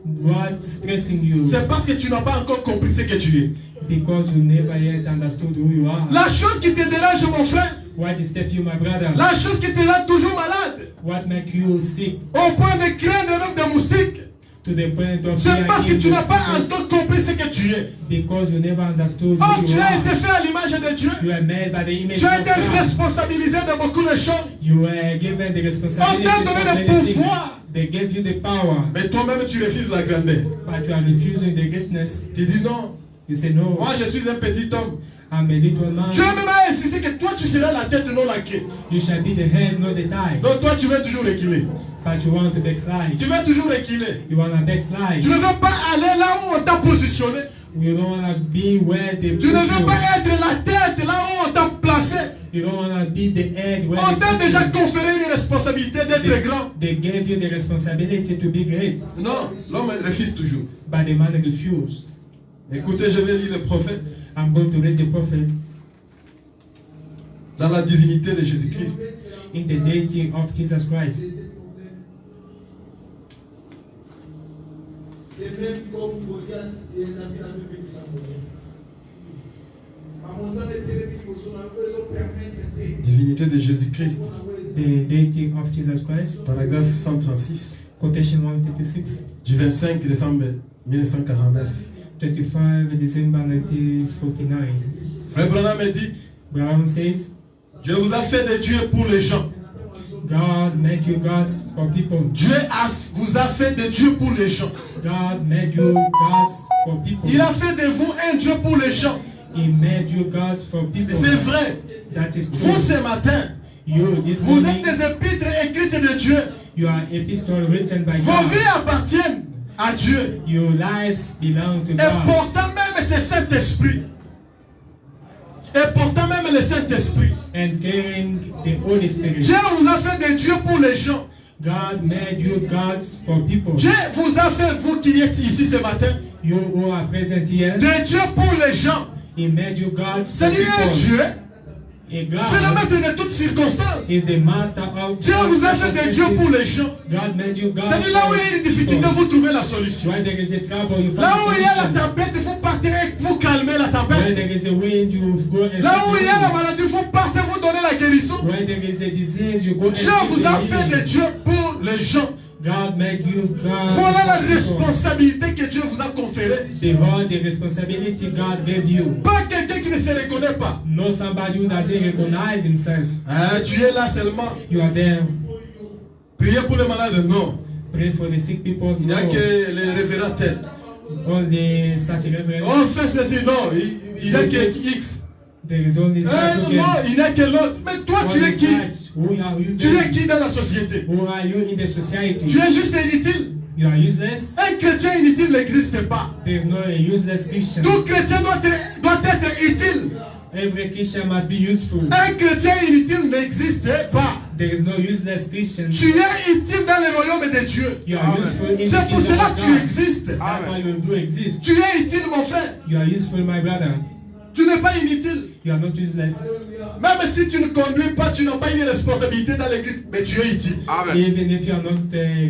What's stressing you? c'est parce que tu n'as pas encore compris ce que tu es. Because you never yet understood who you are. La chose qui te dérange, mon frère, What disturb you, my brother? la chose qui te rend toujours malade, What make you sick au point de craindre même des moustiques, to the point of c'est parce que fear tu n'as pas because- encore compris ce que tu es. because you never understood Oh, who tu you as été are. fait à l'image de Dieu. You are made by the image Tu as of été God. responsabilisé de beaucoup de choses. You were given the responsibility On t'a of donné le many things. pouvoir. They gave you the power, Mais toi-même, tu refuses la grandeur. but you are refusing the greatness. Tu dis non. You say no. Moi, je suis un petit homme. I'm a little man. Tu as même insisté que toi, tu seras la tête, non la queue. You shall be the head, not the tail. Donc, toi, tu veux toujours reculer. But you want to backslide. Tu veux toujours reculer. You want to Tu backslide. ne veux pas aller là où on t'a positionné. You don't want to be where they Tu put ne veux you. pas être la tête là où on t'a placé. You don't want to be the head where On they t'a put déjà you. conféré une responsabilité d'être grand. They gave you the responsibility to be great, Non, l'homme refuse toujours. but the man refused. Écoutez, je vais lire le prophète I'm going to read the prophet dans la divinité de Jésus-Christ. in the deity of Jesus Christ. Divinité de Jésus-Christ, The deity of Jesus Christ, paragraphe 136, quotation 136, du 25 décembre 1949. 25 December 1949. Frère Branham me dit, Brown says, Dieu vous a fait des dieux pour les gens. God made you gods for people. Dieu vous a fait des dieux pour les gens. God made you gods for people. Il a fait de vous un Dieu pour les gens. He made you gods for Mais people. c'est vrai. That is Vous true. ce matin, You, this vous êtes morning, des épîtres écrites de Dieu. you are epistle written by Vos God. vies appartiennent à Dieu. Your lives belong to Et God. pourtant même c'est Saint-Esprit. Et pourtant même le Saint-Esprit. And carrying the Holy Spirit. Dieu vous a fait des dieux pour les gens. God made you gods for people. Dieu vous a fait, vous qui êtes ici ce matin, You who are present here, des dieux pour les gens. He made you gods for C'est-à-dire un people. Dieu Et C'est le God maître de toutes circonstances. is the master of Dieu vous a fait des dieux pour les gens. God made you God. C'est-à-dire là où il y a une difficulté, vous trouvez la solution. Where there is a trouble, you find Là où il y a la a solution. tempête, vous partez, vous calmez la Where tempête. there is a wind, you go and Là où il y a la stop maladie, vous partez, vous donnez la guérison. the wind. Where there is a disease, you go and Dieu give vous a the fait des healing. dieux pour les gens. God made you God. Voilà la for people. responsabilité que Dieu vous a conférée. Behold the responsibility God gave you. Pas quelqu'un qui ne se reconnaît pas. Not somebody who doesn't recognize himself. Ah, tu es là seulement. You are there. Priez pour les malades, non. Pray for the sick people. Il n'y a No. que les révérends tels. Only such reverend. On fait ceci, non. Il n'y a que X. There is only such again. Non, il n'y a que l'autre. Mais toi, tu es Only qui? such. Who are you Tu es then? qui dans la société? Who are you in the society? Tu es juste inutile. You are useless. Un chrétien inutile n'existe pas. There is no a useless Christian. Tout chrétien doit être utile. Every Christian must be useful. Un chrétien inutile n'existe pas. There is no useless Christian. Tu es utile dans le royaume de Dieu. You are useful in the C'est pour kingdom cela of que tu God. existes. That's why you do exist. Tu es utile, mon frère. You are useful, my brother. Tu n'es pas inutile. You are not useless. Même si tu ne conduis pas, tu n'as pas une responsabilité dans l'église, mais tu es utile. Even if you are not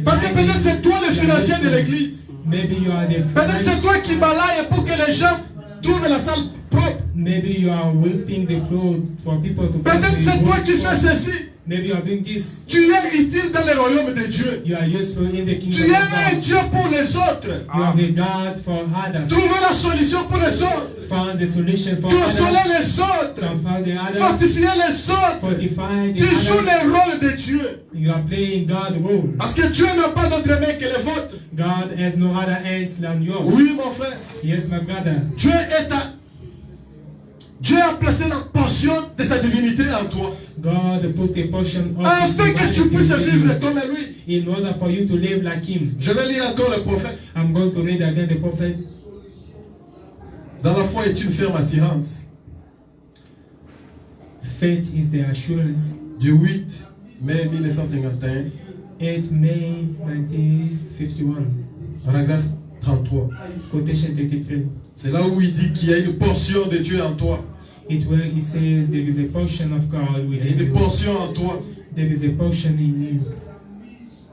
Parce que peut-être c'est toi le you are financier de useful. l'église. Maybe you are the Peut-être c'est toi qui balaye pour que les gens trouvent la salle propre. Maybe you are whipping the floor for people to find Peut-être the c'est toi work qui fais for. ceci. Maybe you are doing this. Tu es utile dans le royaume de Dieu. You are useful in the Tu kingdom es of un God. Dieu pour les autres. You are the God for others. Trouver la solution pour les autres. Found the solution for Consoler others. les autres. Comfort the others. Fortifier les autres. Fortify the Tu joues others. le rôle de Dieu. You are playing God's role. Parce que Dieu n'a pas d'autre main que les vôtres. God has no other hands than yours. Oui, mon frère. Yes, my brother. Dieu a placé la portion de sa divinité en toi. God put a portion of His Afin que tu divinity puisses within vivre you comme lui. in order for you to live like Him. Je vais lire encore le prophète. I'm going to read again the prophet. Dans la foi est une ferme assurance. Faith is the assurance. Du 8 mai 1951, 8 May 1951. paragraphe 33. Quotation 33. C'est là où il dit qu'il y a une portion de Dieu en toi. It where it says there is a portion of God Il y a within une you. portion en toi. There is a portion in you.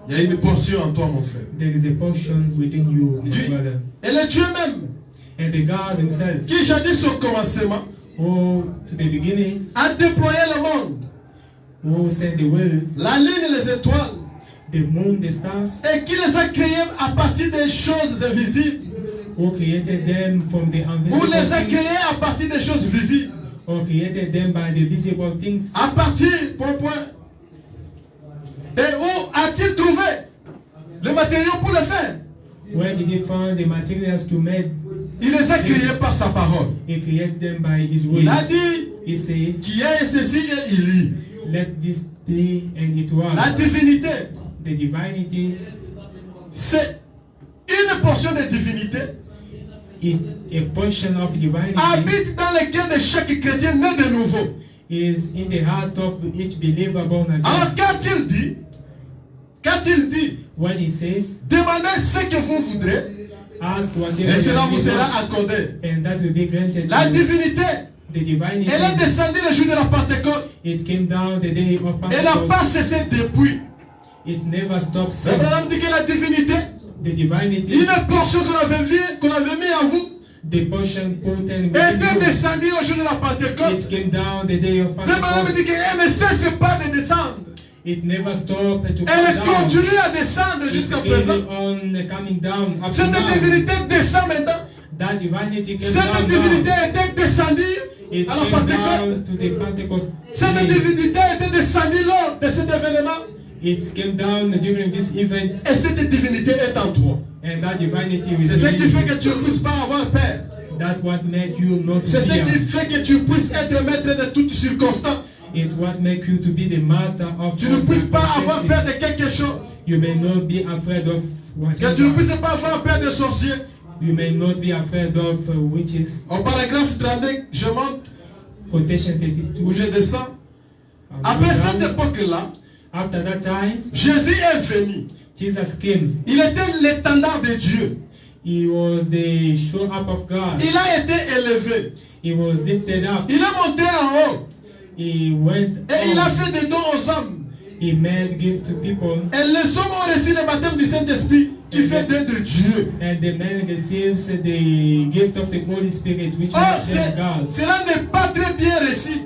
Il y a une portion en toi, mon frère. There is a portion within you, my Dieu- brother. Et le Dieu même, And the God Himself, qui jadis au commencement, who to the beginning, a déployé le monde, who sent the world, la lune et les étoiles, the moon, the stars, et qui les a créés à partir des choses invisibles, who created them from the ou invisible les a things, créés à partir des choses visibles, or created them by the visible things. à partir, point. Et où a-t-il trouvé le matériau pour le faire? Where did He find the materials to make? Il les a créés par sa parole. He created them by His Il a word. dit He said, qu'il y ait ceci et il lit. let this be, and it was. La divinité, The divinity, c'est une portion de divinité, it a portion of divinity habite dans le cœur de chaque chrétien né de nouveau. is in the heart of each believer born Alors again. quand il dit, When He says, demandez ce que vous voudrez, ask whatever et cela you vous sera want, accordé. and that will be granted La to you. divinité, The divinity, elle est descendue le jour de la Pentecôte. it came down the day of Elle n'a pas Pentecost. cessé depuis. It never stopped since. Abraham dit que la divinité, The divinity, une portion qu'on avait mis en vous, the portion put in était within you, descendue au jour de la Pentecôte. it came down the day of Abraham Pentecost. dit qu'elle ne cesse pas de descendre. It never stopped to Elle come down. continue à descendre It's jusqu'à présent. on coming down up to Cette now. divinité descend maintenant. That divinity came Cette down divinité now. était descendue It à la came down Pentecôte. to the Pentecost Cette day. divinité était descendue lors de cet événement. It came down during this event, Et cette divinité est en toi. and that divinity will C'est ce qui be fait que tu ne puisses pas avoir peur. that what made you not C'est ce fear. qui fait que tu puisses être maître de toutes circonstances. It what make you to be the master of Tu ne all puisses pas avoir peur circumstances. de quelque chose. You may not be afraid of Que tu ne whatever. puisses pas avoir peur des sorciers. You may not be afraid of witches. Au paragraphe 32, je monte Quotation où 32. je descends. Après cette époque-là, After that time, Jésus est venu. Jesus came. Il était l'étendard de Dieu. He was the show up of God. Il a été élevé. He was lifted up. Il est monté en haut. He went Et il a on. fait des dons aux hommes. He made gift to people. Et les hommes ont reçu le baptême du Saint-Esprit qui fait d'eux de Dieu. And the man receives the gift of the Holy Spirit, which Oh, makes them God. cela n'est pas très bien reçu.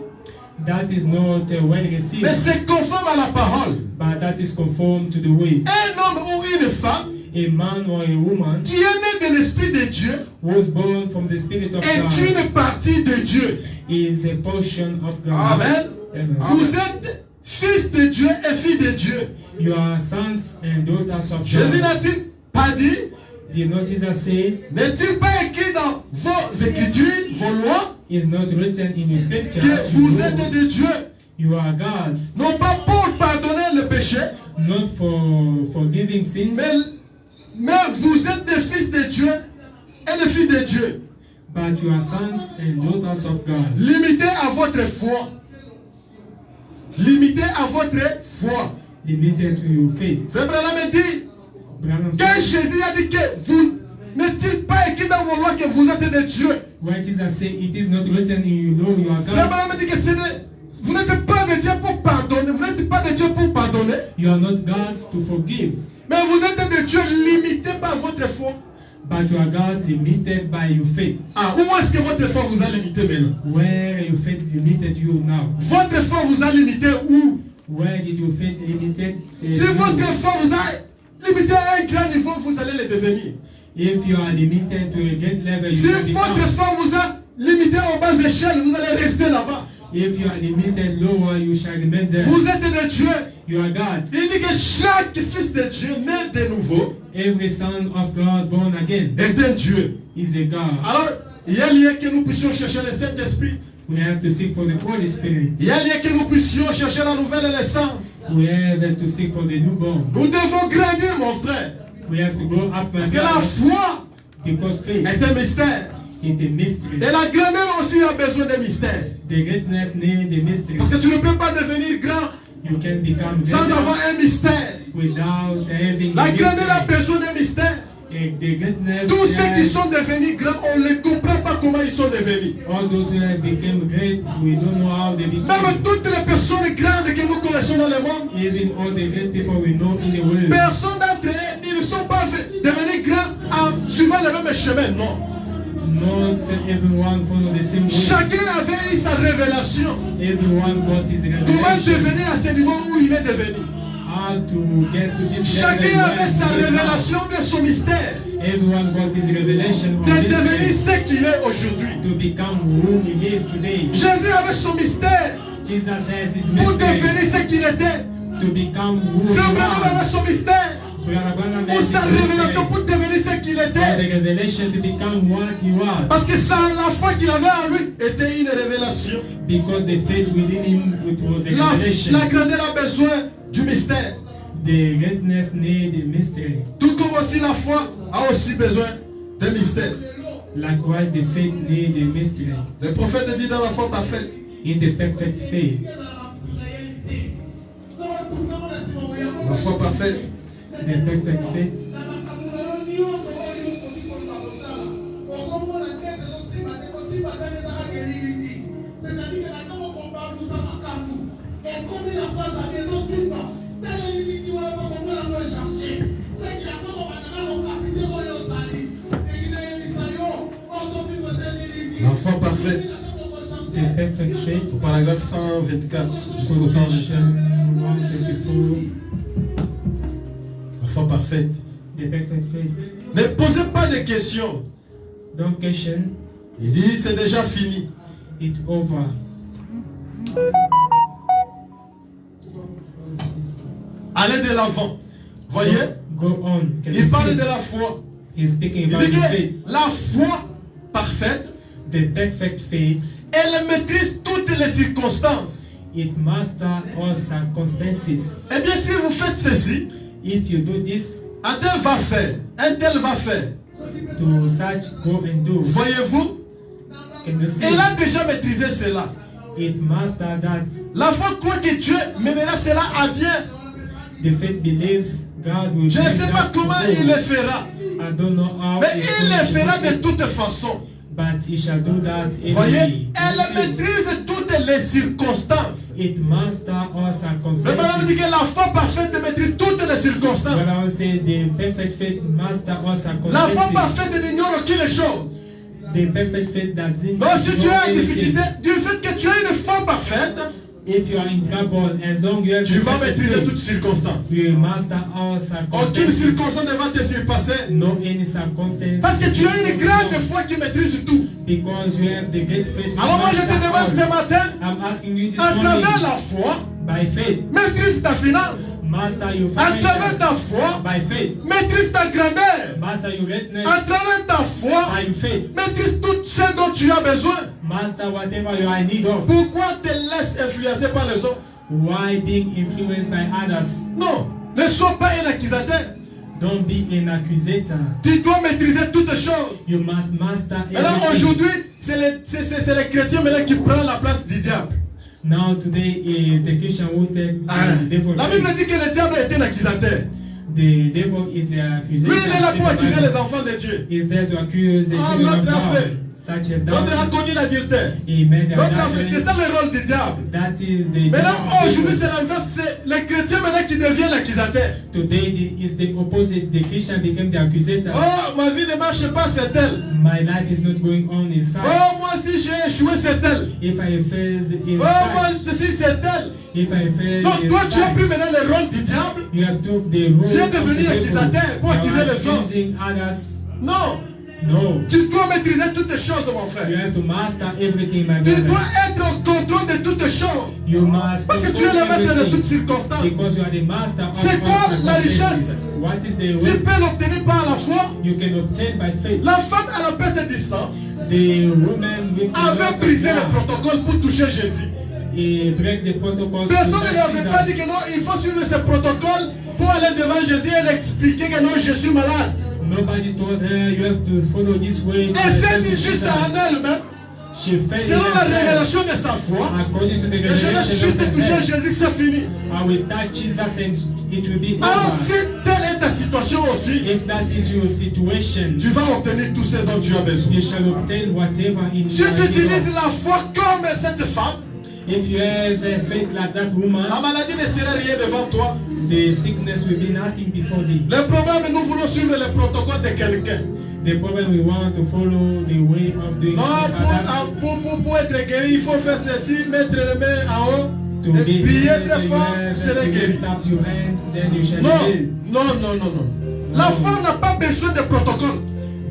That is not well received, Mais c'est conforme à la parole. but that is conformed to the way. Un homme ou une femme A man or a woman qui est né de l'Esprit de Dieu was born from the Spirit of est God une partie de Dieu. is a portion of God. Amen. Amen. Vous êtes fils de Dieu et fille de Dieu. You are sons and daughters of Jésus God. n'a-t-il pas dit, Did not Jesus say, n'est-il pas écrit dans vos écritures, vos lois, is not written in your scripture, que vous êtes de Dieu, you are God's, non pas pour pardonner le péché, not for forgiving sins, mais vous êtes des fils de Dieu et des filles de Dieu. but you are sons and daughters of God. Limitez à votre foi. Limitez à votre foi. Limited to your faith. Frère Branham dit, Branham quand said, Jésus a dit que vous, n'est-il pas écrit dans vos lois que vous êtes de Dieu? when Jesus said, it is not written in your law, you are Frère God. Branham dit que vous n'êtes pas de Dieu pour pardonner. Vous n'êtes pas de Dieu pour pardonner. You are not God to forgive, Mais vous êtes de Dieu limité par votre foi. but you are God limited by your faith. Ah, où est-ce que votre foi vous a limité maintenant? Where your faith limited you now? Votre foi vous a limité où? Where did your faith limited Si you? votre foi vous a limité à un grand niveau, vous allez le devenir. If you are limited to a great level, you Si will votre become. foi vous a limité aux bas échelles, vous allez rester là-bas. If you are limited lower, you shall remain there. Vous êtes de Dieu. You are God. Il dit que chaque fils de Dieu né de nouveau Every son of God born again est un Dieu. is a God. Alors, il y a lieu que nous puissions chercher le Saint-Esprit. We have to seek for the Holy Spirit. Il y a lieu que nous puissions chercher la nouvelle naissance. We have to seek for the newborn. Nous devons grandir, mon frère. We have to go up Parce and que la down foi because faith est un mystère. is a mystery. Et la grandeur aussi a besoin de mystère. The greatness needs a mystery. Parce que tu ne peux pas devenir grand You can become sans greater avoir un mystère. without having La a grandeur a mystery. besoin d'un mystère. And the greatness Tous ceux qui has- sont devenus grands, on ne comprend pas comment ils sont devenus. all those who have become great, we don't know how they became. Même toutes les personnes grandes que nous connaissons dans le monde, Even all the great people we know in the world, personne d'entre eux, ils ne sont pas devenus grands en suivant le même chemin, non. not everyone follow the same way. Chacun avait eu sa révélation. Everyone got his Comment revelation. devenir à ce niveau où il est devenu. How to get to this Chacun level avait where sa he is now. révélation de son mystère. Everyone got his revelation of De this devenir way ce qu'il est aujourd'hui. to become who he is today. Jésus avait son mystère Jesus has his pour mystery devenir ce qu'il était. to become who Frère he Branham avait was. son mystère Brother Branham pour has sa his révélation mystery pour devenir ce qu'il for était. the revelation to become what he was. Parce que la foi qu'il avait en lui était une révélation. Because the faith within him, it was a revelation. La grandeur a besoin du mystère. The greatness need a mystery. Tout comme aussi la foi a aussi besoin d'un mystère. Likewise, the faith need a mystery. Le prophète dit dans la foi parfaite. In the perfect faith, La foi parfaite. the perfect faith, La foi parfaite. the perfect faith, Au paragraphe 124 jusqu'au 125. 124, La foi parfaite. the perfect faith. Ne posez pas de questions. Don't question Il dit c'est déjà fini. it over. Allez de l'avant. Voyez, Go on. Can you il parle see? de la foi. He's speaking Il about dit the que faith. la foi parfaite, The perfect faith, elle maîtrise toutes les circonstances. it master all circumstances. Eh bien, si vous faites ceci, If you do this, un tel va faire, un tel va faire. to such go and do. Voyez-vous, Can you see? elle a déjà maîtrisé cela. It master that. La foi croit que Dieu mènera cela à bien. The faith believes God will Je ne bring sais pas that to comment go. il le fera, I don't know how mais it's il going le to fera do de it, toute façon. but he shall do that Voyez, anyway. elle maîtrise toutes les circonstances. It master all Le Bible dit circumstances. que la foi parfaite maîtrise toutes les circonstances. But I will say the perfect faith master all La foi circumstances. parfaite n'ignore aucune chose. The perfect faith doesn't Donc si tu know as une difficulté, anything. du fait que tu as une foi parfaite, If you are in trouble, as long you have tu the vas perfect maîtriser faith, toutes circonstances. you will master all Aucune circumstances. circonstance ne va te surpasser. No any circumstance. Parce que tu as une grande foi qui maîtrise tout. Because you have the great faith. Alors moi je te demande ce matin, I'm asking you this à travers morning, la foi, by faith, maîtrise ta finance. master your À travers finances. ta foi, By faith, maîtrise ta grandeur. master your greatness. À travers ta foi, By faith, maîtrise tout ce dont tu as besoin. master whatever you are in need of. Pourquoi te laisses influencer par les autres? Why being influenced by others? Non, ne sois pas un accusateur. Don't be an accusator. Tu dois maîtriser toutes choses. You must master Maintenant everything. aujourd'hui, c'est les chrétiens maintenant qui prennent la place du diable. Now today is the Christian who take the devil. La Bible dit que le diable est un accusateur. The devil is the accusator. Lui, il est là pour accuser les enfants de Dieu. Is there to accuse the Ah, children of l'autre a fait. God, such as L'autre a that. connu l'adultère. He made the L'autre a fait. C'est adultery. ça le rôle du diable. That is the Maintenant, aujourd'hui, devil. c'est l'inverse. C'est les chrétiens maintenant qui deviennent l'accusateur. Today is the opposite. The Christian became the accusator. Oh, ma vie ne marche pas, c'est elle. My life is not going on inside. Oh, moi, si j'ai échoué, c'est elle. If I failed Oh, moi, inside, si c'est elle. if I failed Donc, toi, tu as pris inside, maintenant le rôle du diable. you have took the role Tu es of the devenu devil. accusateur pour You accuser are les autres. accusing others. Non. No. Tu dois maîtriser toutes les choses, mon You frère. have to master everything, my Tu dois brother. être au contrôle de toutes les choses. You must Parce que tu es le control maître de everything toutes circonstances. because you are the master of C'est all quoi la richesse? circumstances. What is the Tu wealth peux l'obtenir par la foi. you can obtain by faith? La femme à la perte du sang The woman with the avait loss of brisé le blood, protocole pour toucher Jésus. he break the protocols. Personne to ne lui avait pas dit Jesus. que non, il faut suivre ce protocole pour aller devant Jésus et lui expliquer que non, je suis malade. Nobody told her you have to follow this way. to Et the c'est temple of juste en Jesus. elle-même, She fell in selon la herself. révélation de sa foi, According to the que je vais revelation juste of the toucher head, Jésus, c'est fini. I will touch Jesus and it will be Alors, over. si telle est ta situation aussi, If that is your situation, tu vas obtenir tout ce dont tu as besoin. you shall obtain whatever in Si your tu need utilises of. la foi comme cette femme, If you have faith like that woman, la maladie ne sera rien devant toi. the sickness will be nothing before thee. Le problème, nous voulons suivre le protocole de quelqu'un. The problem we want to follow the way of doing Non, others. pour être guéri, il faut faire ceci, mettre les mains en haut, To et be prier healed, très you fort, have vous to serez guéri. lift up your hands, then you shall Non, be healed. non, non, non, non. La foi n'a pas besoin de protocole.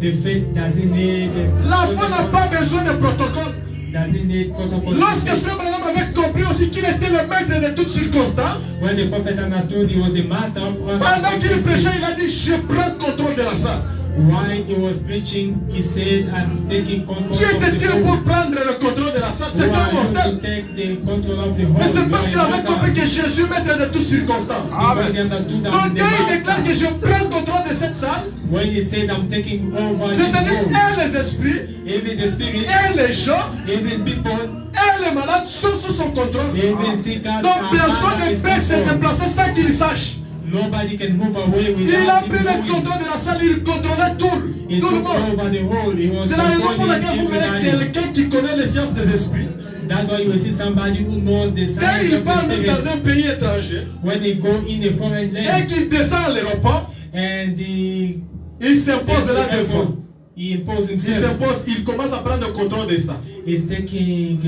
The faith doesn't need La foi n'a pas besoin de protocole. doesn't need protocol. Lorsque Frère Branham avait compris aussi qu'il était le maître de toutes circonstances, When the prophet understood he was the master of all pendant qu'il prêchait, circumstances, il a dit, je prends contrôle de la salle. while he was preaching, he said, I'm taking control Qui of the était-il whole. pour prendre le contrôle de la salle? Who C'était un are you to mortel. take the control of the Mais whole? c'est parce You qu'il are avait immortal. compris que Jésus est maître de toutes circonstances. Because he understood Donc I'm quand the il déclare que master. je prends contrôle de cette salle, When he said I'm taking over this c'est-à-dire world, et les esprits, even the spirit, et les gens, even people, et les malades sont sous son contrôle. even seekers Donc personne under ne his peut se control. déplacer sans qu'il sache. Nobody can move away Il a without pris him le knowing. contrôle de la salle, il contrôlait tout He le took monde. over the whole. He was C'est la raison pour controlling laquelle vous verrez everybody. quelqu'un qui connaît les sciences des esprits. That's why you will see somebody who knows the Quand science il of part the même dans spirit. un pays étranger When they go in a foreign et land qu'il descend à l'aéroport, and the il s'impose là devant. he imposed Il himself. s'impose, il commence à prendre le contrôle de ça. He's taking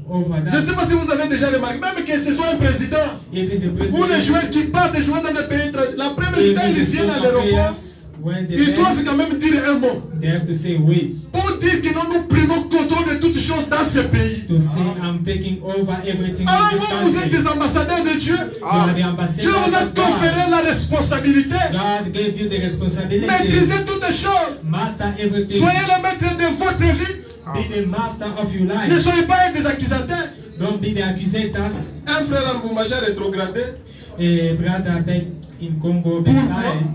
over Je ne sais that. pas si vous avez déjà remarqué, même que ce soit un président If the ou les president, joueurs qui partent jouer dans des pays étrangers, la première chose, quand even ils the viennent à soccer l'aéroport, players, when they ils doivent land, quand même dire un mot they have to say wait. pour dire que nous prenons contrôle de toutes choses dans ce pays. To say I'm taking over everything Alors in this vous, vous êtes country. des ambassadeurs de Dieu. You are the Dieu ambassadors vous a of God. conféré la responsabilité. God gave you the responsibility. Maîtrisez toutes les choses. Master everything. Soyez le maître de votre vie. Be the master of your Ne life. soyez pas des accusateurs. Don't be the accusators. Un frère Arboumagé rétrogradé. A brother back in Congo beside.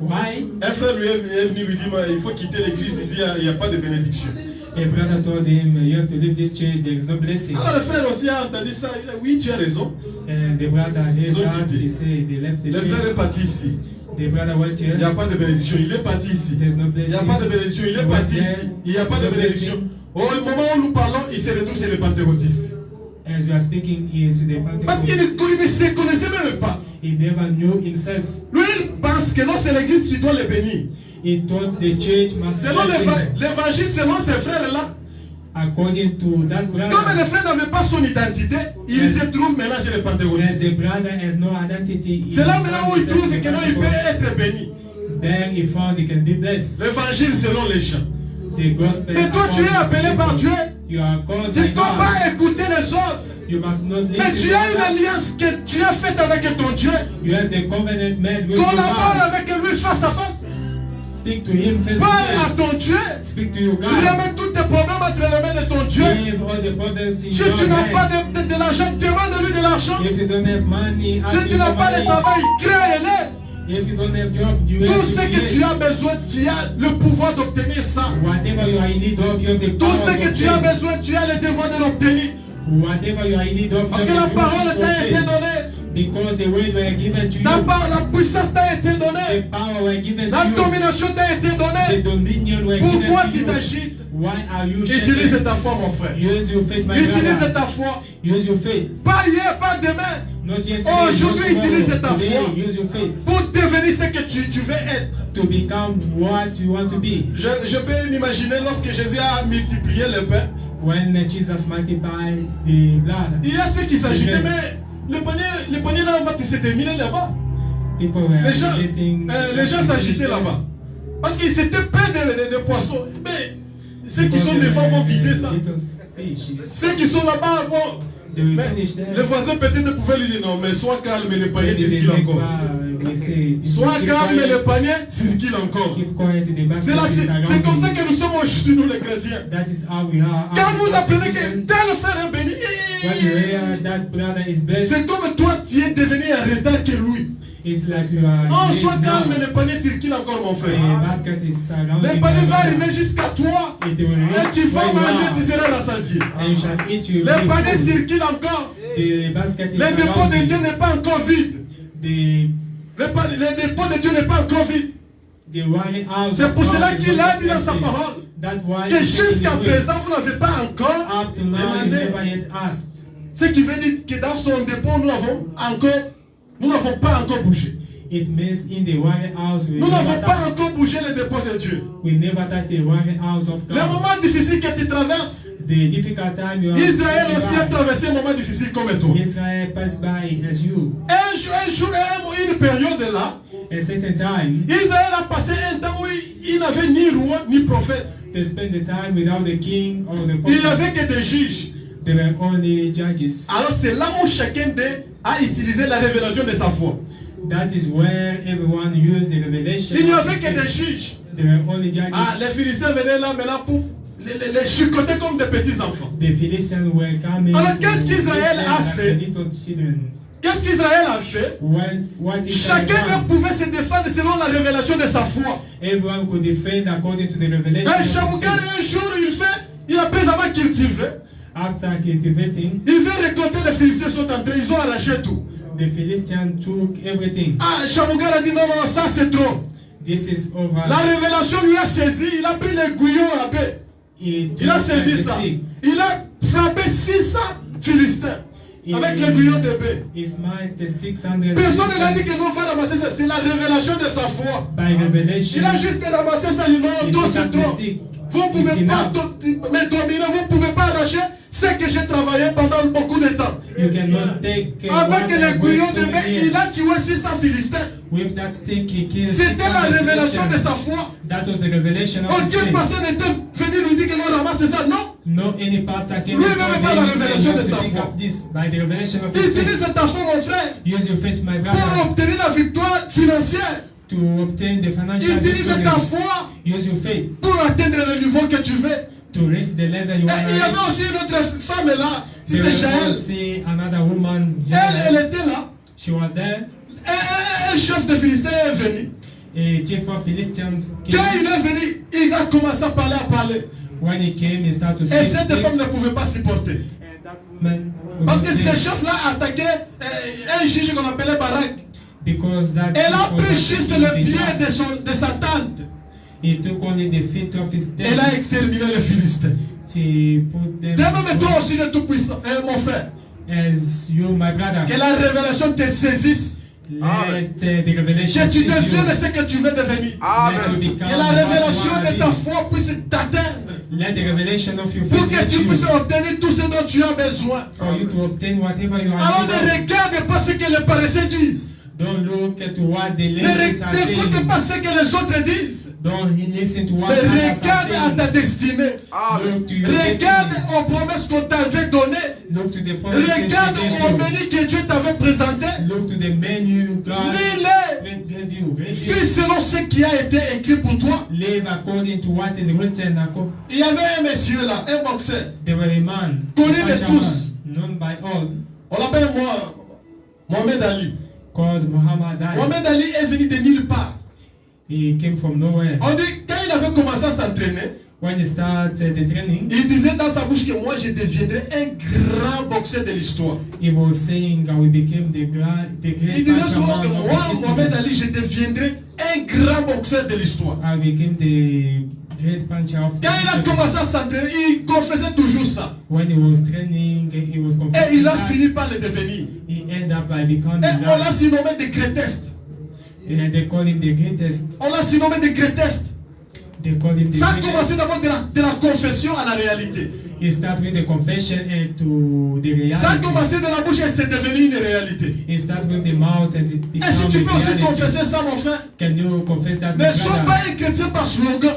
Why? Un frère lui est venu lui dire il faut quitter l'église ici, il n'y a pas de bénédiction. A brother told him, you have to leave this church, there is no blessing. Alors le frère aussi a entendu ça. Il a dit oui, tu as raison. And the brother heard Ils ont that, quitté. he said they left the Le frère church. est parti ici. The brother went Il n'y here, a pas de bénédiction. Il est parti ici. there's no Il n'y a blessing. pas de bénédiction. Il est parti ici. Il n'y a pas de bénédiction. Au moment où nous parlons, il se retrouve chez les pentecôtistes. As we are speaking, he is the Parce qu'il ne se connaissait même pas. He never knew himself. Lui, il pense que non, c'est l'église qui doit le bénir. He thought the church must Selon bless him. l'évangile, selon ses frères là. According to that brother, Comme les frères n'avaient pas son identité, il se trouve maintenant chez les as pentecôtistes. the brother has no identity. C'est là maintenant où il trouve que non, il peut être béni. There he found he can be blessed. L'évangile selon les gens. The gospel. Mais toi, tu es appelé par Dieu. You are called Tu by ne dois God. pas écouter les autres. You must not listen. Mais tu to as une others. alliance que tu as faite avec ton Dieu. You have the covenant made with your Collabore God. avec lui face à face. Speak to him face to Parle à face. ton Dieu. Speak to your God. Remets tous tes problèmes entre les mains de ton Dieu. Give all the problems in Si your tu n'as pas hands. de l'argent, demande-lui de l'argent. If you don't have money, ask Si him tu n'as for pas de money. travail, crée-le. If you don't have job, you Tout have ce to que tu create. as besoin, tu as le pouvoir d'obtenir ça. Whatever you are in need of, you have the power Tout ce to que tu as obtain. besoin, tu as le devoir de l'obtenir. Whatever you are in need of, Parce you que la have the parole duty to t'a été obtain. donnée. Because the word were given to La you. puissance t'a été The donnée. power were given La to you. domination t'a été The donnée. dominion were Pourquoi given tu to you. t'agites? Why are you Utilise shaking? ta foi, mon frère. Use your faith, my Utilise brother. ta foi. Use your faith. Pas hier, pas demain. Not yesterday, Aujourd'hui, not utilise tomorrow. ta foi. Today, use your faith Pour devenir ce que tu veux être. to become what you want to be. Je peux m'imaginer lorsque Jésus a multiplié le pain. When Jesus multiplied the blood, Il y a ceux qui s'agitaient, mais le panier là va se terminer là-bas. people were Les gens, getting les gens s'agitaient là-bas. Parce qu'ils s'étaient pleins de poissons. Mais ceux qui sont devant vont vider ça. Ceux qui sont là-bas vont. Mais les voisins peut-être pouvaient lui dire non, mais sois calme, le panier circule encore. Sois calme, le panier circule encore. C'est comme ça que nous sommes aujourd'hui, nous les chrétiens. Quand vous appelez que tel frère est béni, c'est comme toi, tu es devenu en retard que lui. Non, sois calme, le panier circule encore, mon frère. Le panier va arriver jusqu'à toi. Et tu vas manger, tu seras rassasié. Le panier circule encore. Le dépôt de Dieu n'est pas encore vide. Le dépôt de Dieu n'est pas encore vide. C'est pour cela qu'il a dit dans sa parole que jusqu'à présent, vous n'avez pas encore demandé. Ce qui veut dire que dans son dépôt, nous n'avons pas encore bougé. It means in the warehouse Nous n'avons pas encore bougé le dépôt de Dieu. we never touch the warehouse of Les God. moments difficiles que tu traverses, The difficult time you are Israël aussi a facing traversé un moment difficile comme toi. by, Israel passed by as you. Un jour, une période là, A certain time, Israël a passé un temps où il n'avait ni roi ni prophète. they spent the time without the king or the Il n'y prophet. avait que des juges. They were only judges. Alors c'est là où chacun d'eux a utilisé la révélation de sa foi. That is where everyone used the revelation. Il n'y of avait the que des Spirit. juges. They were only judges. Les Philistins venaient là maintenant pour les chicoter comme des petits enfants. The Philistines were coming. Alors, to qu'est-ce qu'Israël a like fait? little children. Qu'est-ce qu'Israël a fait? What Israel Chacun d'eux done? pouvait se défendre selon la révélation de sa foi. Everyone could defend according to the revelation. Un of the Chamoukal, Spirit. un jour, il a pris avant cultiver. After cultivating, Il veut récolter, les Philistins sont entrés, ils ont arraché tout. the Philistines took everything. Chamoukal a dit non, non, ça c'est trop. This is over. La révélation lui a saisi, il a pris l'aiguillon à baie. Il a saisi ça. Il a frappé 600 Philistins avec l'aiguillon de baie. He smite 600. Personne ne l'a dit que l'on va ramasser ça. C'est la révélation de sa foi. By revelation. Il a juste ramassé ça, il dit non, tout c'est trop. Vous ne pouvez pas me dominer, vous ne pouvez pas arracher ce que j'ai travaillé pendant beaucoup de temps. You cannot take Avec l'aiguillon de baie, il a tué 600 Philistins. With that stick, he killed C'était la 600 révélation de Philistines. sa foi. That was the revelation of Aucun the Spirit. pasteur n'était venu lui dire que l'on ramasse ça, non. No any pastor can Lui-même pas la révélation de sa pick foi. up this by the revelation of the Utilise Spirit. ta foi, mon frère, Use your faith, my pour brother, obtenir la victoire financière. to obtain the financial Utilise ta victory. foi Use your faith pour atteindre le niveau que tu veux. to reach the level you Et want il y to avait reach. aussi une autre femme là, si There c'est was Jaël. also another woman, Elle Jael. était là. She was there. Un chef de Philistins est venu. A chief of Philistines Quand came. il est venu, il a commencé à parler. When he came, he started to Et speak. cette femme ne pouvait pas supporter. And that woman could Parce que not ce take- chef-là attaquait un juge qu'on appelait Barak. because that Elle a chief was pris juste attacking le the pied judge. de sa tante. He took only the feet of his Elle a tent exterminé les Philistins. De même, toi aussi, le Tout-Puissant, mon frère. As you, my brother. Que la révélation te saisisse. Que tu deviennes ce que tu veux devenir. Que la révélation de ta foi puisse t'atteindre. Pour que tu puisses obtenir tout ce dont tu as besoin. Alors ne regarde pas ce que les paresseux disent. N'écoute pas ce que les autres disent. Mais regarde à ta destinée. Regarde aux promesses qu'on t'avait données. Regarde au menu que Dieu t'avait présenté. Lis-les. Vis selon ce qui a été écrit pour toi. Il y avait un monsieur là, un boxeur. Connu de tous. On l'appelle Mohamed Ali. Mohamed Ali est venu de nulle part. He came from nowhere. On dit quand il avait commencé à s'entraîner, when he started the training, il disait dans sa bouche que moi je deviendrai un grand boxeur de l'histoire. He was saying that we became the great. Il disait souvent que moi, Mohamed Ali, je deviendrai un grand boxeur de l'histoire. I became the great puncher of. Quand il a commencé à s'entraîner, il confessait toujours ça. When he was training, he was confessing. Et il a fini par le devenir. He ended up by becoming. Et on l'a surnommé the greatest. And they call him the greatest. On l'a surnommé the greatest. They call him the Ça a greatest. commencé d'abord de la confession à la réalité. He started with the confession and to the reality. Ça a commencé de la bouche et c'est devenu une réalité. He started with the mouth and it Et became si tu a peux aussi reality. confesser ça, mon frère, Can you confess that, ne my sois brother? pas un chrétien par slogan.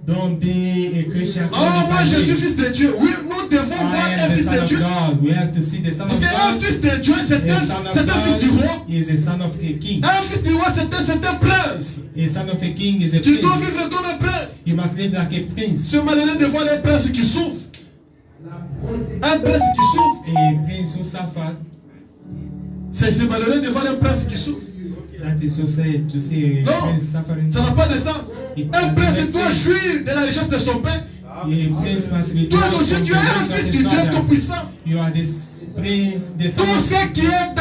Don't be a Christian. Oh, moi je suis fils de Dieu. Oui, nous devons voir I un am the fils son de of Dieu. God. We have to see the son Parce of qu'un God. fils de Dieu, c'est The son of un fils du God roi. is a son of a king. Un fils du roi, c'est un prince. A son of a king is a Tu dois prince. vivre comme un prince. You must live like a prince. C'est malheureux de voir un prince qui souffre. Un prince qui souffre. A prince who suffered. C'est malheureux de voir un prince qui souffre. That is so sad to see a Non, prince suffering. ça n'a pas de sens. Un prince doit jouir de la richesse de son père. A prince must be. Toi aussi, tu es un fils du Dieu Tout-Puissant. You are this prince, the son Tout of ce qui est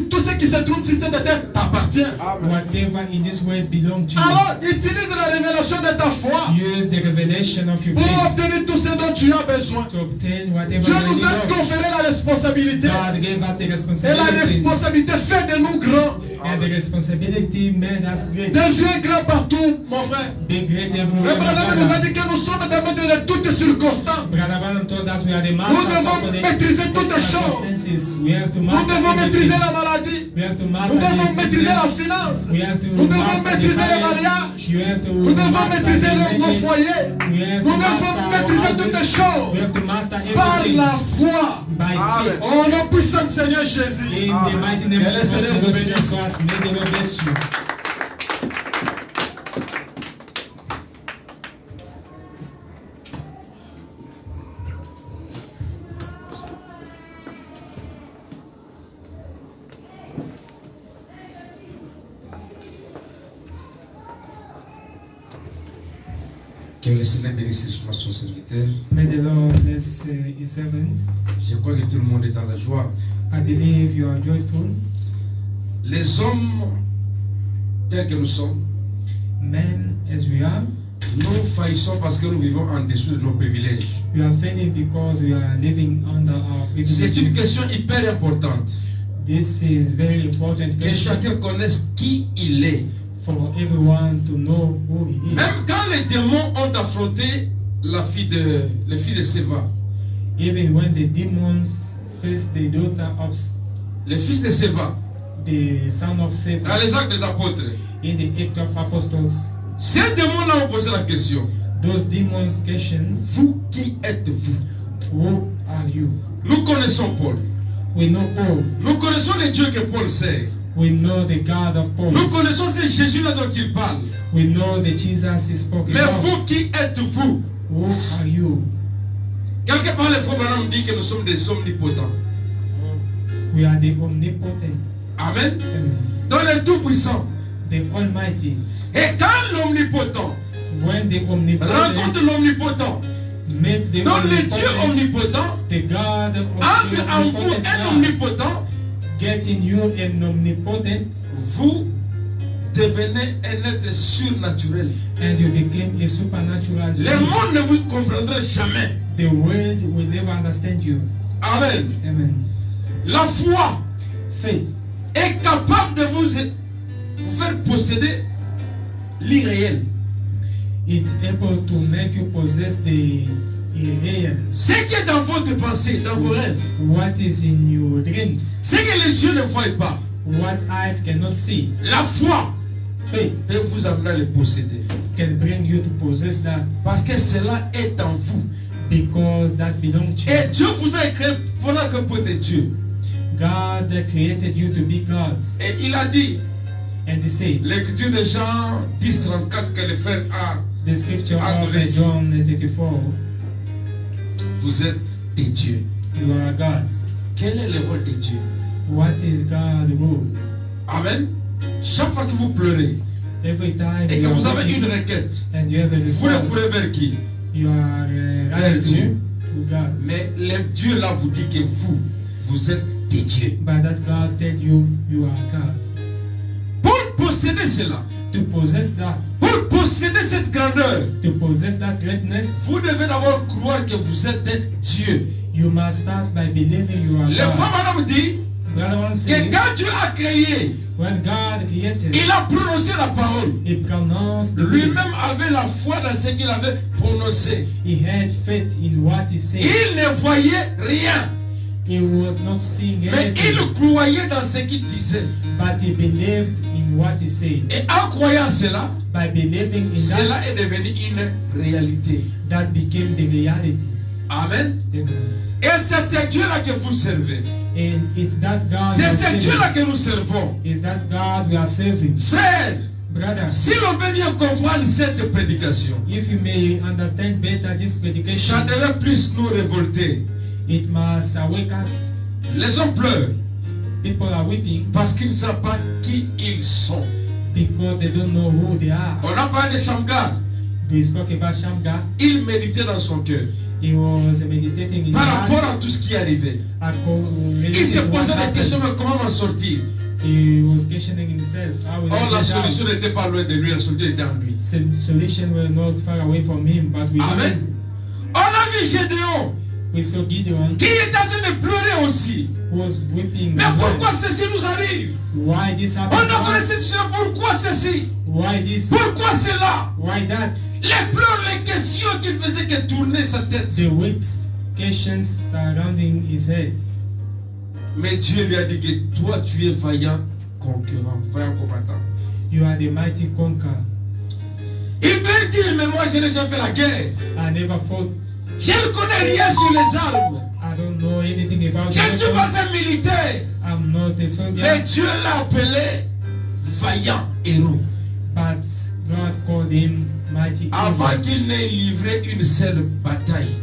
tout ce qui se trouve sur cette terre t'appartient. whatever in this world belongs to you. Alors, utilise la révélation de ta foi Use the revelation of your pour faith obtenir tout ce dont tu as besoin. to obtain whatever Dieu you nous a need. conféré la responsabilité. God gave us the Et la responsibility, responsabilité fait de nous grands. and the responsibility made us great. Deviens grand partout, mon frère. Be great everywhere. Frère Branham nous a dit que nous sommes dans de toutes circonstances. Brother Branham told us we are the Nous masters devons of the maîtriser toutes les choses. circumstances. We have to Nous master devons maîtriser everything. la maladie. We have to Nous master devons the maîtriser la sickness. finance. We have to Nous devons master the maîtriser le finance. mariage. You have to Nous devons master maîtriser the nos marriage. foyers. We have Nous to devons master maîtriser our toutes les houses. choses We have to master par everything la foi. by faith. Au nom puissant du Seigneur Jésus. In the mighty name Que of le the Seigneur vous Lord bénisse. Jesus Christ, may the Lord bless you. Que le Seigneur bénisse richement son serviteur. May the Lord bless his servant. Je crois que tout le monde est dans la joie. I believe you are joyful. Les hommes tels que nous sommes, Men as we are, nous faillissons parce que nous vivons en dessous de nos privilèges. we are failing because we are living under our C'est une privileges. question hyper importante. This is very important Que question chacun connaisse qui il est. for everyone to know who he is. Même quand les démons ont affronté les filles de Séva, Even when the demons faced the daughter of les fils de Séva, the son of dans Satan les actes des apôtres, in the Act of Apostles, ces démons-là ont posé la question: those demons question, vous, qui êtes-vous? who are you? Nous connaissons Paul. We know Paul. Nous connaissons les dieux que Paul sert. We know the God of Paul. Nous connaissons ce Jésus-là dont il parle. We know the Jesus is spoken Mais of. vous, qui êtes-vous? Who are you? Quelque part, les frères Branham dit que nous sommes des omnipotents. We are the omnipotent, Amen. Dans le Tout-Puissant. the Almighty. Et quand l'omnipotent When the omnipotent rencontre l'omnipotent, meets the dans le Dieu omnipotent, omnipotent, the God of entre the en vous omnipotent un God, omnipotent, get in you an omnipotent, vous devenez un être surnaturel. and you became a supernatural Le being. monde ne vous comprendra jamais. the world will never understand you. Amen. Amen. La foi Faith est capable de vous faire posséder l'irréel. is able to make you possess the irreal. Ce qui est dans votre pensée, dans vos rêves, What is in your dreams, ce que les yeux ne voient pas, what eyes cannot see. la foi Faith peut vous amener à les posséder. can bring you to possess that Parce que cela est en vous. because that belongs to Et you. Dieu vous a créé, voilà que pour être Dieu. God created you to be gods. Et il a dit, And he said, l'écriture de Jean 10, 34, que le frère a, the scripture of Adonis. John 34, vous êtes des dieux. you are gods. Quel est le rôle de Dieu? What is God's rule? Amen. Chaque fois que vous pleurez Every time et que you vous are avez une working requête, and you have a vous le request, pleurez vers qui? you are Vers running Dieu. to God. Mais le Dieu là vous dit que vous êtes des dieux. But that God tell you, you are gods. Pour posséder cela, To possess that, pour posséder cette grandeur, to possess that greatness, vous devez d'abord croire que vous êtes des dieux. you must start by believing you are Le frère God. madame dit Brother one que said, quand Dieu a créé, when God created, il a prononcé la parole. he pronounced the word. Lui-même avait la foi dans ce qu'il avait prononcé. He had faith in what he said. Il ne voyait rien, He was not seeing mais anything, il croyait dans ce qu'il disait. but he believed in what he said. Et en croyant cela, By believing in cela that, est devenu une réalité. that became the reality. Amen. Amen. Et c'est ce Dieu-là que vous servez. And it's that God we C'est are ce serving. Dieu-là que nous servons. It's that God we are serving. Frère, Brother, si l'on veut bien comprendre cette prédication, if you may understand better this predication, ça devait plus nous révolter. it must awake us. Les gens pleurent People are weeping parce qu'ils ne savent pas qui ils sont. because they don't know who they are. On a parlé de Shamgar. We spoke about Shamgar. Il méditait dans son cœur He was meditating in par God. rapport à tout ce qui arrivait. Il se posait des questions, mais comment m'en sortir? He was questioning himself. How will Or I la get out? solution n'était pas loin de lui, la solution était en lui. Solution were not far away from him, but we Amen. On a vu Gédéon we saw Gideon qui était en train de pleurer aussi. was weeping. Mais as well. pourquoi ceci nous arrive? Why this On happened? a to connu us? cette situation. Pourquoi ceci? Why this? Pourquoi cela? Why that? Les pleurs, les questions qui faisaient que tourner sa tête. The weeps, questions surrounding his head. Mais Dieu lui a dit que toi tu es vaillant concurrent, vaillant combattant. You are the mighty conqueror. Il peut dire, mais moi je n'ai jamais fait la guerre. I never fought. Je ne connais rien sur les armes. I don't know anything about Je ne suis weapons. pas un militaire. I'm not a soldier. Mais Dieu l'a appelé vaillant héros. But God called him mighty Avant hero qu'il n'ait livré une seule bataille.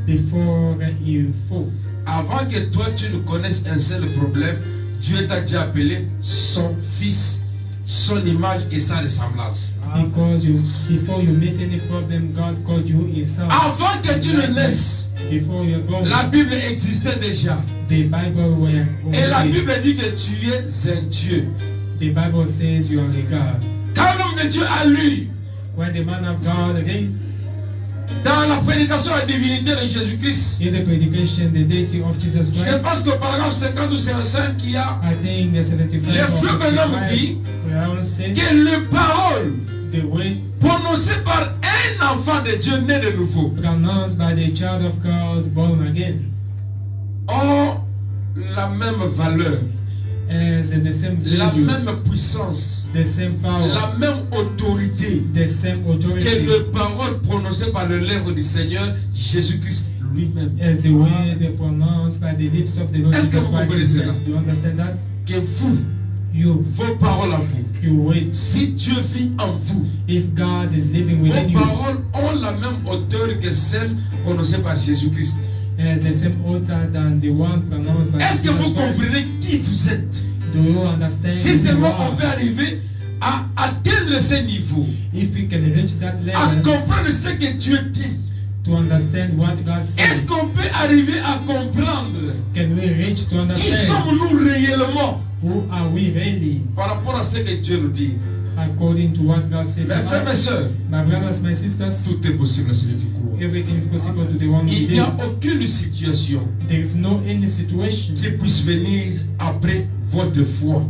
before he fought. Avant que toi tu ne connaisses un seul problème, Dieu t'a déjà appelé son fils, son image et sa ressemblance. Because before you meet any problem, God called you his son. Avant que tu ne naisses, Before you born, la Bible existait déjà. the Bible was Et la already- Bible dit que tu es un Dieu. the Bible says you are a God. Quand l'homme de Dieu a lu When the man of God read dans la prédication de la divinité de Jésus-Christ, in the predication the deity of Jesus je Christ, pense qu'au paragraphe 50 ou 55, qu'il y a I think the 75 le or frère Branham 55, dit Brown said que les paroles the words prononcées par un enfant de Dieu né de nouveau pronounced by the child of God born again ont la même valeur, has the same la value, même puissance, the same power, la même autorité the same que authority les paroles prononcées par le lèvre du Seigneur Jésus-Christ lui-même. as the way they pronounced by the lips of the Lord Est-ce que Jesus vous comprenez Christ. cela? Do you understand that? Que vous, You, vos paroles à vous, wait. si Dieu vit en vous, If God is living within vos you, paroles ont la même hauteur que celles prononcées par Jésus-Christ. has the same author than the one pronounced by Est-ce que vous Jesus Christ. comprenez qui vous êtes? Do you understand Si who you seulement on are? peut arriver à atteindre ce niveau, If you can reach that à level comprendre ce que Dieu dit, to understand what God est-ce says, qu'on peut arriver à comprendre can we reach to qui understand sommes-nous réellement who are we really par rapport à ce que Dieu nous dit? according to what God said to Mes frères, mes us. sœurs, My brothers, my sisters, tout est possible à celui qui croit. everything is possible to the one who Il n'y a believes. aucune situation There is no any situation qui puisse venir après votre foi.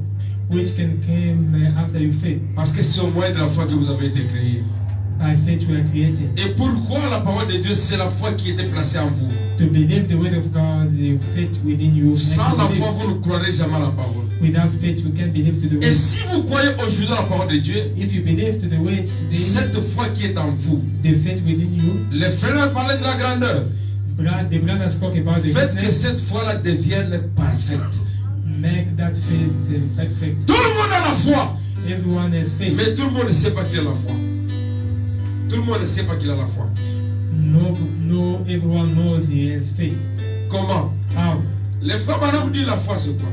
which can come after your faith. Parce que c'est au moyen de la foi que vous avez été créés. By faith we are created. Et pourquoi la parole de Dieu, c'est la foi qui était placée en vous. To believe the word of God, the faith within you. Sans And la to believe. foi, vous ne croirez jamais à la parole. Without faith we can't believe to the Et word. si vous croyez aujourd'hui à la parole de Dieu, If you believe to the word today, cette foi qui est en vous, the faith within you, les frères parlaient de la grandeur. the brother spoke about the Faites que greatness. cette foi-là devienne parfaite. Make that faith perfect. Tout le monde a la foi, Everyone has faith. mais tout le monde ne sait pas qu'il a la foi. Tout le monde ne sait pas qu'il a la foi. No, everyone knows he has faith. Comment? How? Les frères Branham disent la foi c'est quoi?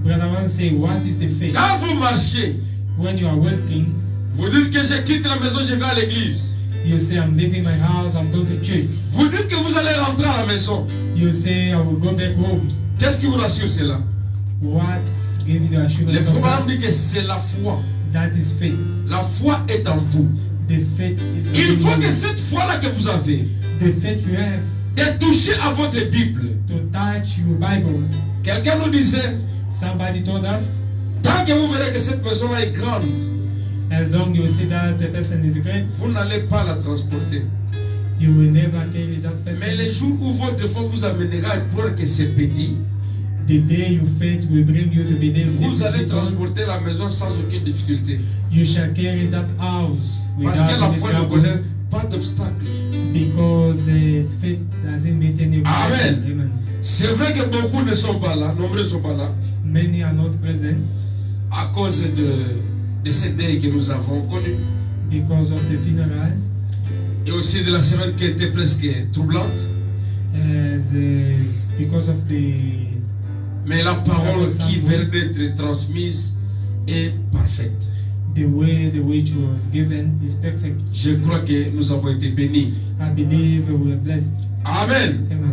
Brother One say, what is the faith? Quand vous marchez, When you are working, vous dites que je quitte la maison, je vais à l'église. you say, I'm leaving my house, I'm going to church. Vous dites que vous allez rentrer à la maison. You say, I will go back home. Qu'est-ce qui vous rassure cela? What give you the Les assurance frères of Branham that? disent que c'est la foi. That is faith. La foi est en vous. The faith is Il within faut que you. cette foi-là que vous avez The faith you have est touchée à votre Bible. to touch your Bible. Quelqu'un nous disait, Somebody told us, tant que vous verrez que cette personne-là est grande, as long you see that the person is great, vous n'allez pas la transporter. you will never carry that Mais person. les jours où votre foi vous amènera à croire que c'est petit, The day your faith will bring you to believe vous this allez is God, transporter la maison sans aucune difficulté. you shall carry that house Parce que without la any foi ne trouble, connaît pas d'obstacle. because faith doesn't meet any Amen. obstacle. Amen. C'est vrai que beaucoup ne sont pas là, nombreux ne sont pas là, Many are not present à cause de ces deuils que nous avons connus. because of the funeral, Et aussi de la semaine qui était presque troublante. because of the Mais la parole qui vient d'être transmise est parfaite. way which was given is perfect. Je crois que nous avons été bénis. I believe we are blessed. Amen. Amen.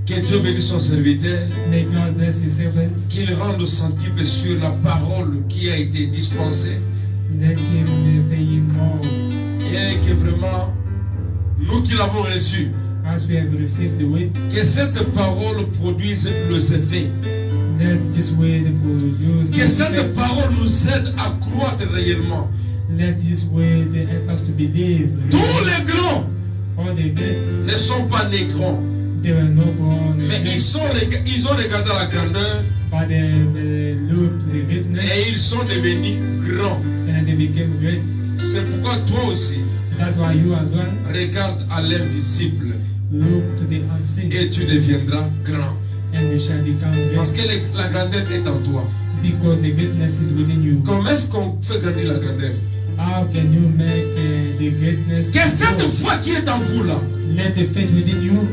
Que Dieu bénisse son serviteur. May God bless his servants. Qu'il rende sensible sur la parole qui a été dispensée. Let him pay him more Et que vraiment, nous qui l'avons reçue, as we have received the word. que cette parole produise les effets. Let this word produce. Que cette parole nous aide à croître réellement. Let this word help us to believe. Tous les grands All the great, ne sont pas nés grands, they were not born mais great, ils ont regardé la grandeur but they looked to the greatness et ils sont devenus grands. and they became great. C'est pourquoi toi aussi, That's why you as well regarde à l'invisible look to the unseen et tu deviendras grand. and you shall become Parce great que la grandeur est en toi. because the greatness is within you. Comment est-ce qu'on fait grandir la grandeur? How can you make the greatness Que cette grow? foi qui est en vous là Let the faith within you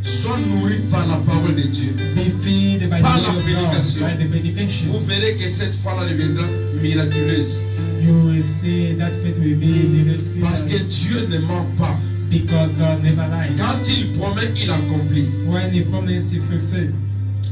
soit nourrie par la parole de Dieu. be fed by the Par word la of God, prédication. by the Vous predication. verrez que cette foi-là deviendra miraculeuse. You will see that faith will be Parce que miraculous Dieu ne ment pas. because God never lies. Quand il promet, il accomplit. When He promised, He fulfilled.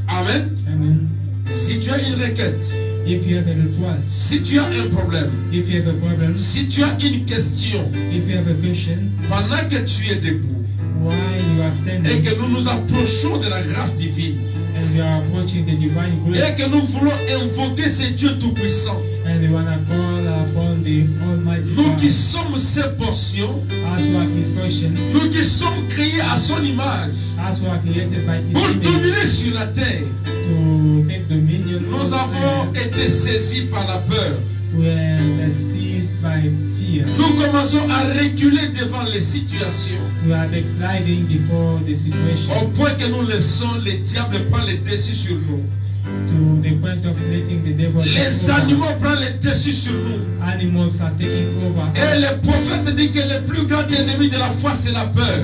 Amen. Amen. Si tu as une requête, If you have a request, si tu as un problème, if you have a problem, si tu as une question, if you have a question, pendant que tu es debout while you are et standing que nous nous approchons de la grâce divine and you are approaching the divine et grace, que nous voulons invoquer ce Dieu tout-puissant, and you want to call upon the Almighty nous qui God sommes ses portions, as we are His portions, nous qui sommes créés à son image as we are created by His pour image, dominer sur la terre, to take dominion. nous avons été saisis par la peur. We are seized by fear. Nous commençons à reculer devant les situations We are backsliding before the au situation point que nous laissons le diable prendre le dessus sur nous. to the point of letting the devil Les take over. animaux prennent le dessus sur nous. Animals are taking over. Et le prophète dit que le plus grand ennemi de la foi, c'est la peur.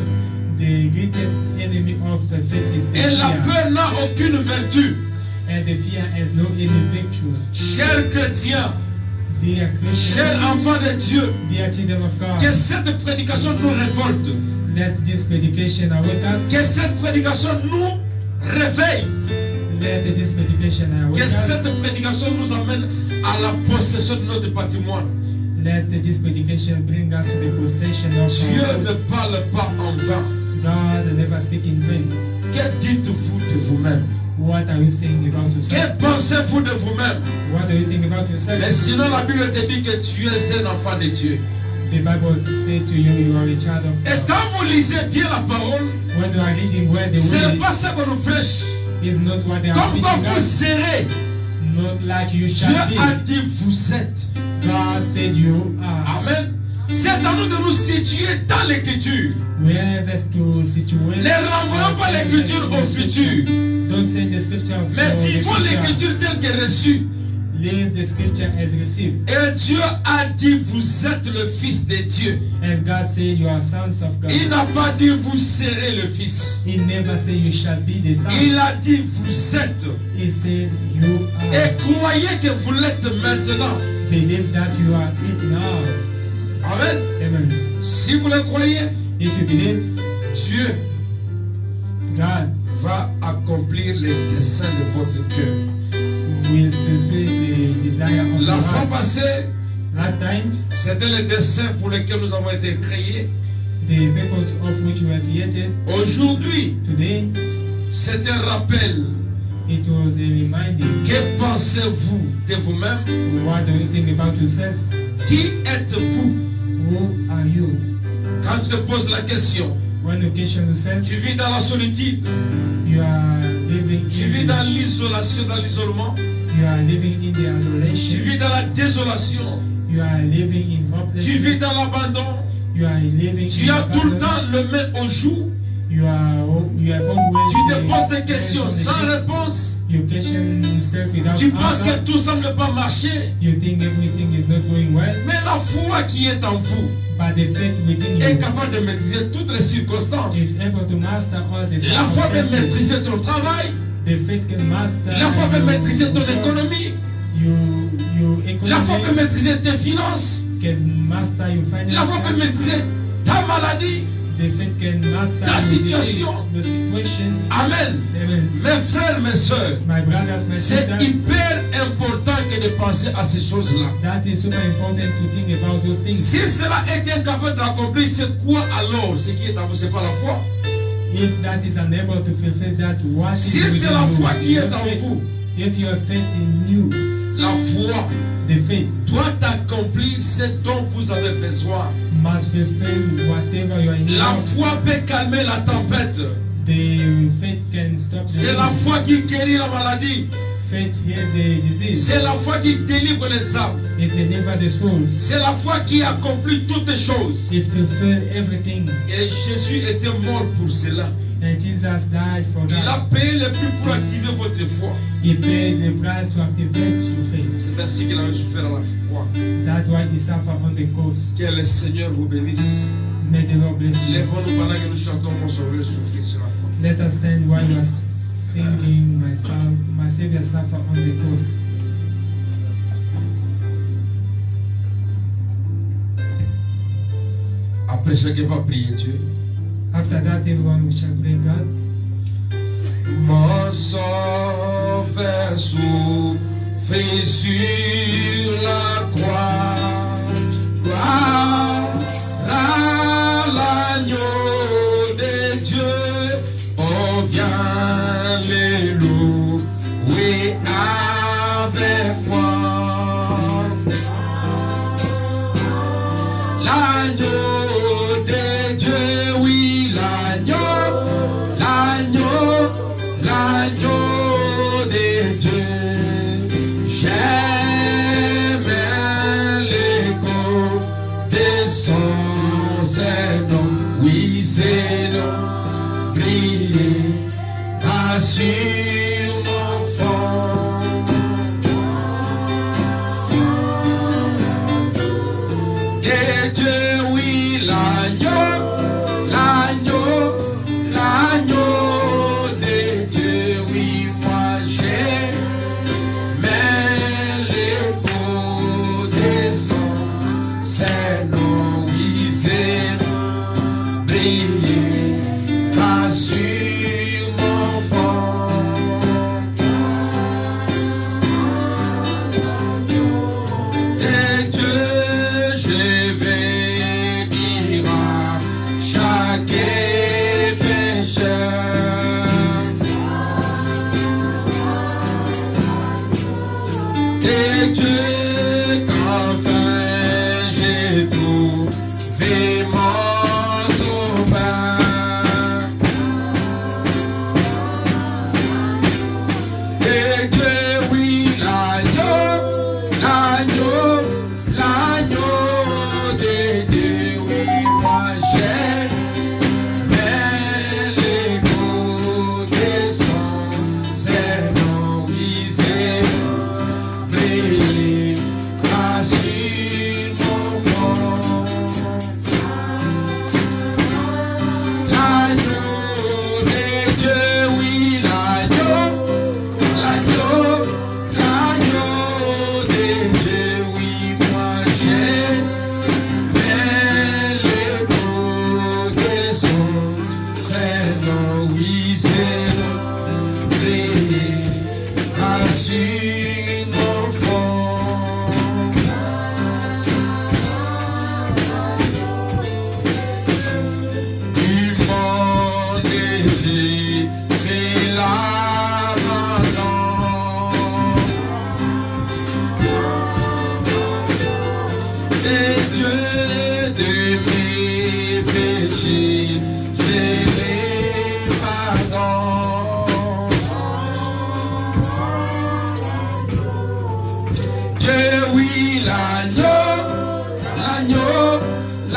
The greatest enemy of the faith is the Et la fear. peur n'a aucune vertu. And the fear has no any virtue. Chers chrétiens, Dear Christians, chers enfants de Dieu, dear children of God, que cette prédication nous révolte. let this predication awake us. Que cette prédication nous réveille. Let this predication awake Que us. cette prédication nous amène à la possession de notre patrimoine. Let this predication bring us to the possession of Dieu our ne words. parle pas en vain. God never speak in vain. Que dites-vous de vous-même? What are you saying about Que yourself? pensez-vous de vous-même? What do you think about yourself? Mais sinon la Bible te dit que tu es un enfant de Dieu. The Bible says to you, you are a child of Et God. quand vous lisez bien la parole, When you are reading where the ce n'est word pas ce qu'on nous prêche. is not what they are Comme quand preaching vous us, serez, not like you Dieu shall be. a dit vous êtes. God said you are. Amen. C'est à nous de nous situer dans l'écriture. We have us to situate. Ne renvoyons pas l'écriture au futur, Don't say the scripture. mais for the vivons future. l'écriture telle qu'elle est reçue. Live the scripture as received. Et Dieu a dit vous êtes le fils de Dieu. And God said you are sons of God. Il n'a pas dit vous serez le fils. He never said you shall be the son. Il a dit vous êtes. He said you Et are. croyez que vous l'êtes maintenant. Believe that you are it now. Amen. Amen. Si vous le croyez, If you believe, Dieu God va accomplir les desseins de votre cœur. will fulfill the desire of La your fois heart. passée, Last time, c'était les desseins pour lesquels nous avons été créés. the purpose of which we were created. Aujourd'hui, Today, c'est un rappel. it was a reminding. Que pensez-vous de vous-même? What do you think about yourself? Qui êtes-vous? Who are you? Quand tu te poses la question, When you question yourself, tu vis dans la solitude, you are living tu vis in dans the, l'isolation, dans l'isolement, you are living in the tu isolation. vis dans la désolation, You are living in tu vis hopelessness. dans l'abandon, You are living tu in as tout le abandon. temps le main au jour, You have always tu te the poses des hands questions on the sans chest. réponse, You question yourself without tu penses answer. que tout semble pas marcher, You think everything is not going well, mais la foi qui est en vous but the faith within est you capable de maîtriser toutes les circonstances. is able to master all the La foi peut circumstances. maîtriser ton travail, The faith can master. la foi peut your maîtriser ton work. économie, Your la foi peut economy maîtriser tes finances, can master your la foi peut finances. maîtriser ta maladie. The faith can master Ta your situation. disease, the situation. Amen. Amen. Mes frères, mes soeurs, My brothers, my c'est sisters, hyper important que de penser à ces choses-là. that is super important to think about those things. Si cela est incapable d'accomplir, c'est quoi alors ce qui est en vous? C'est pas la foi. If that is unable to fulfill that, what Si is c'est within la you? foi qui Your est en faith. vous, If your faith in you, la foi the faith doit accomplir ce dont vous avez besoin. must fulfill whatever you are in need La of. foi peut calmer la tempête. The faith can stop the C'est la wind. foi qui guérit la maladie. Faith heal the disease. C'est la foi qui délivre les âmes. It deliver the souls. C'est la foi qui accomplit toutes les choses. It fulfill everything. Et Jésus était mort pour cela. And Jesus died for Il a that. payé le prix pour activer votre foi. He paid the price to activate your faith. C'est ainsi qu'il avait souffert à la croix. That's why he suffered on the cross. Que le Seigneur vous bénisse. May the Lord bless you. Lèvons-nous pendant que nous chantons mon sauveur souffrir sur la croix. Let us stand while you are singing my Savior suffered on the cross. Après, chacun va prier Dieu. After that, everyone shall pray God. Mon sauveur souffrit sur la croix. Gloire à l'agneau de Dieu. Oh, viens les louer avec moi. L'agneau de Dieu, oui, l'agneau, l'agneau, l'agneau de Dieu. J'aime l'écho de son Seigneur, oui, Seigneur, briller sur mon front. De Dieu, oui, l'agneau, l'agneau, l'agneau de Dieu, oui, moi j'ai l'écho de son Seigneur, oui, c'est briller sur mon front. De Dieu,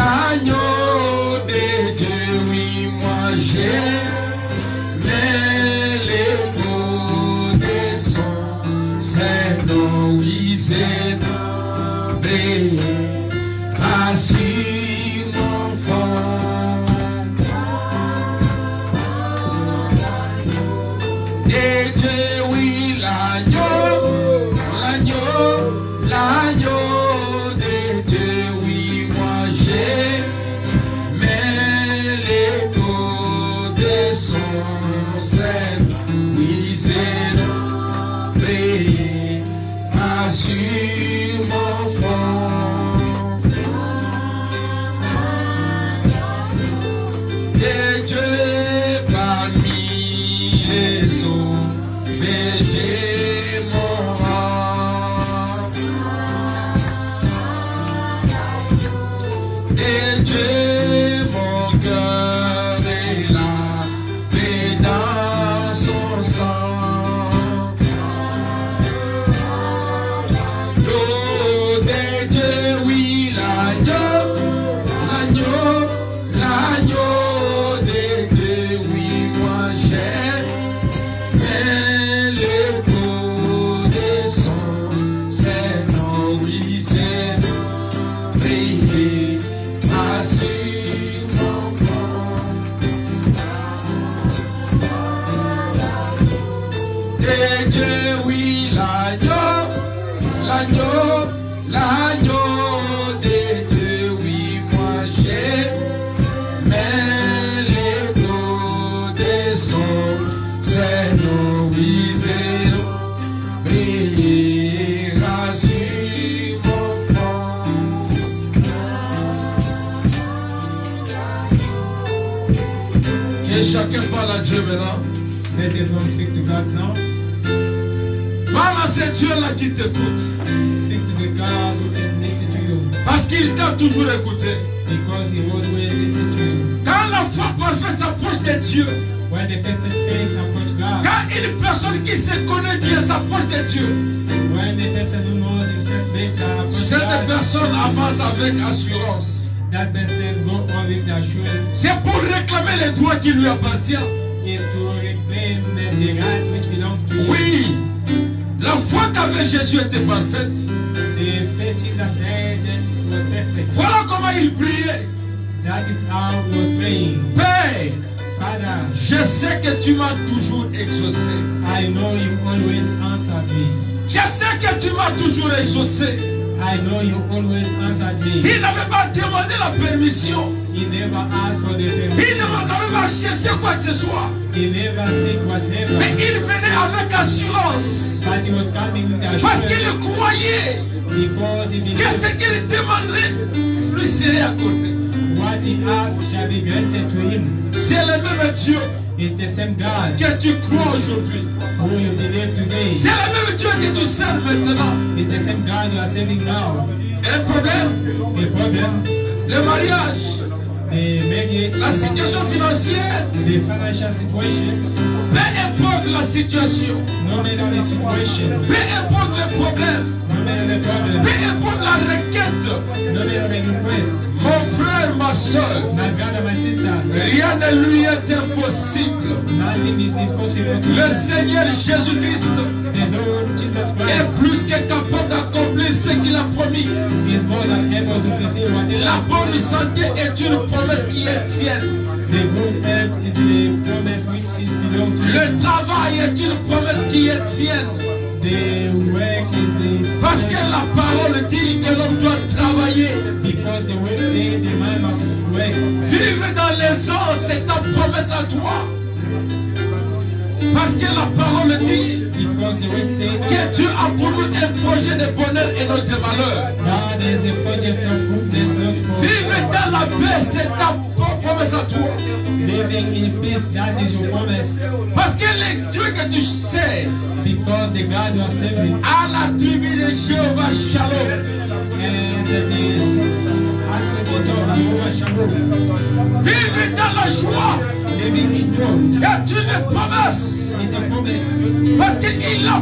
l'agneau de Dieu, oui, moi j'aime les mots de son Seigneur, oui, c'est briller, rassure mon fond. Et Dieu, oui, l'agneau de Dieu, oui, moi j'aime les mots de son Seigneur, oui, c'est briller, assure mon fond. Et Dieu parmi les eaux, berger mon rang. Et Dieu, mon cœur est là, et dans son sang. L'eau de Dieu, oui, l'agneau de Dieu, oui, moi j'aime les mots de son Seigneur, oui, c'est briller, assure mon fond. Et Dieu, oui, l'agneau de Dieu, oui, moi j'aime les mots de son Seigneur, oui, c'est briller, rassure mon fond. Que chacun parle à Dieu maintenant. Let everyone speak to God now. Parle à ce Dieu-là qui t'écoute. Speak to the God who can listen to you. Parce qu'il t'a toujours écouté. Because he always listens to you. Quand la foi parfaite s'approche de Dieu, When the perfect faith approach God. quand une personne qui se connaît bien s'approche de Dieu, When the person who knows himself better approach cette God. personne avance avec assurance. That person go on with the assurance. C'est pour réclamer les droits qui lui appartiennent. Is to reclaim the right which belongs to you. Oui, la foi qu'avait Jésus était parfaite. The faith Jesus had was perfect. Voilà comment il priait. That is how he was praying. Père, Father, je sais que tu m'as toujours exaucé. I know you always answered me. Je sais que tu m'as toujours exaucé. I know you always answered me. Il n'avait pas demandé la permission. He never asked for the Il permission. n'avait pas cherché quoi que ce soit. He never said whatever. Mais il venait avec assurance. But he was coming with the Parce assurance. qu'il croyait Because he que believed ce qu'il demanderait lui serait à côté. what he asked shall be granted to him. C'est le même Dieu It's the same God que tu crois aujourd'hui. who you believe today. C'est le même Dieu que tu sers maintenant. It's the same God you are serving now. Un problème, The problem, le mariage, the marriage, la situation financière, the financial situation, peu importe la situation, no matter the situation, peu importe le problème, no matter the problem, peu importe la requête, no matter the request, mon frère, ma soeur, my brother, my sister, rien ne lui est impossible. nothing is impossible to Le you. Seigneur Jésus-Christ The Lord Jesus est Christ plus que capable d'accomplir ce qu'il a promis. is more than able to fulfill whatever. La bonne santé est une promesse qui est tienne. The good health is a promise which is belong to you. Le travail est une promesse qui est tienne. The work is the Parce que la parole dit que l'homme doit travailler. because the word says the man must work. Vivre dans l'aisance, c'est ta promesse à toi. Parce que la parole dit Because the word says que Dieu a pour nous un projet de bonheur et non de malheur. God is a project of goodness, not for Vivre dans la paix, c'est ta promesse à toi. living in peace. That is your promise. Parce que le Dieu que tu sais Because the God you are serving à la tribu de Jéhovah Shalom. is the attribute of Jehovah Shalom. Vivre dans la joie Living in joy. est une promesse. It's a promise Parce qu'il a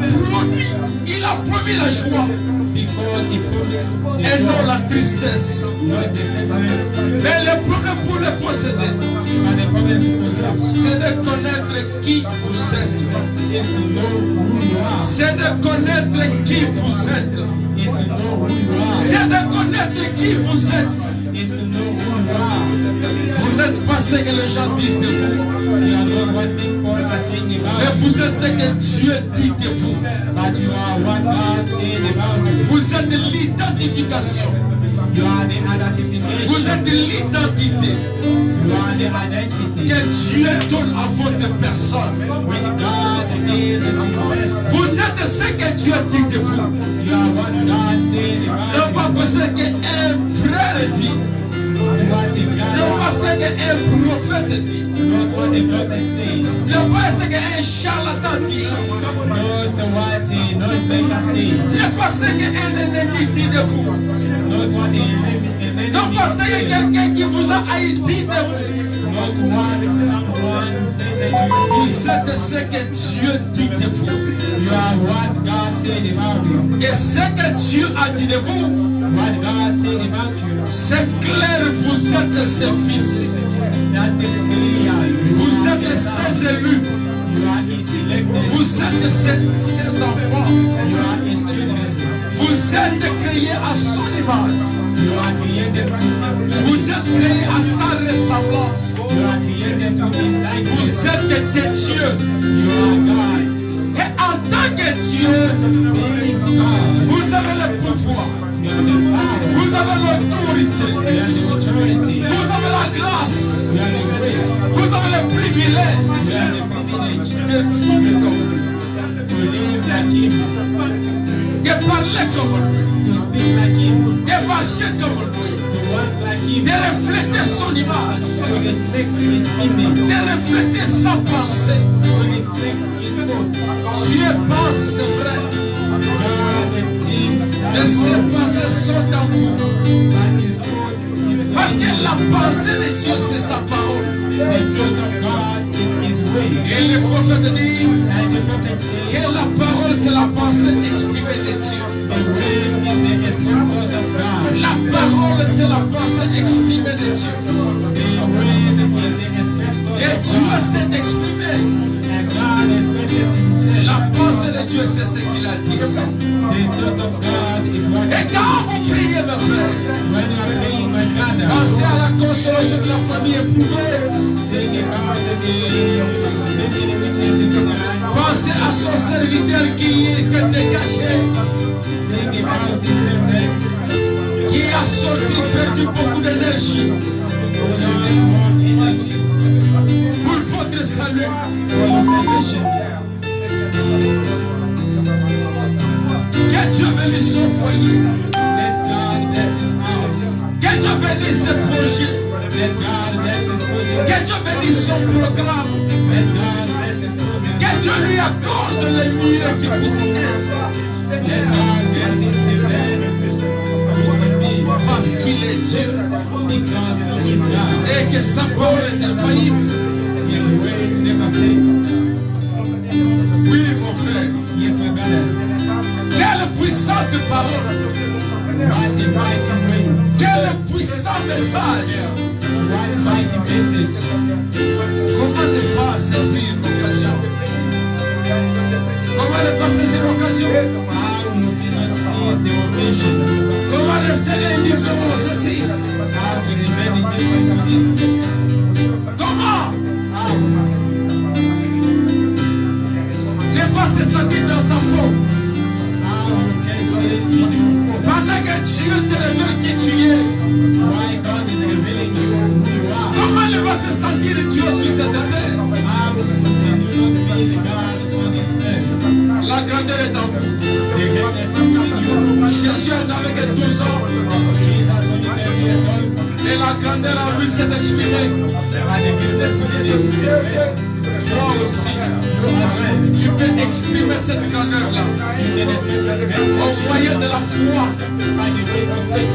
promis la joie because he promised the et non joy, la tristesse. not the sadness. Mais le problème pour les posséder, c'est de connaître qui vous êtes. C'est de connaître qui vous êtes. C'est de connaître qui vous êtes. Vous n'êtes pas ce que les gens disent de vous. Mais vous êtes ce que Dieu dit de vous. Vous êtes l'identification. Vous êtes l'identité que Dieu donne à votre personne. Vous êtes ce que Dieu dit de vous. Non pas ce qu'un frère dit. Non pas ce qu'un prophète dit. Non pas ce qu'un charlatan dit. Non pas ce qu'un ennemi dit de vous. Non pas ce que quelqu'un qui vous a haï dit de vous. Vous êtes ce que Dieu dit de vous. Et ce que Dieu a dit de vous, c'est clair, vous êtes ses fils. Vous êtes ses élus. Vous êtes ses enfants. Vous êtes créés à son image. Vous êtes créés à sa ressemblance. Vous êtes des dieux. Et en tant que Dieu, vous avez le pouvoir. Vous avez l'autorité. Vous avez la grâce. Vous avez le privilège de vivre comme lui. De parler comme lui. De marcher comme lui. De refléter son image. De refléter sa pensée. Dieu pense, c'est vrai. Mais ces pensées sont en vous. Parce que la pensée de Dieu, c'est sa parole. Et le prophète dit que la parole, c'est la pensée exprimée de Dieu. La parole, c'est la pensée exprimée de Dieu. Et Dieu s'est exprimé. La pensée de Dieu, c'est ce qu'il a dit. Et quand vous priez, mes frères, pensez à la consolation de la famille éprouvée. Pensez à son serviteur qui s'est décaché, qui a sorti, perdu beaucoup d'énergie pour votre salut. Que Dieu bénisse son foyer. Que Dieu bénisse ses projets. Que Dieu bénisse son programme. Que Dieu lui accorde le mieux qui puisse être. Parce qu'il est Dieu. Et que sa parole est infaillible. Oui, mon frère. Quelle puissante parole. Quel puissant message. Comment ne pas saisir l'occasion? Comment ne pas saisir l'occasion? Comment rester indifférent à ceci? Comment ne pas se sentir dans sa peau? Pendant que Dieu te révèle qui tu es. Comment ne pas se sentir Dieu sur cette terre? La grandeur est en vous. Jésus n'avait que 12 ans. Et la grandeur en lui s'est exprimée. Toi aussi, tu peux exprimer cette grandeur-là au moyen de la foi.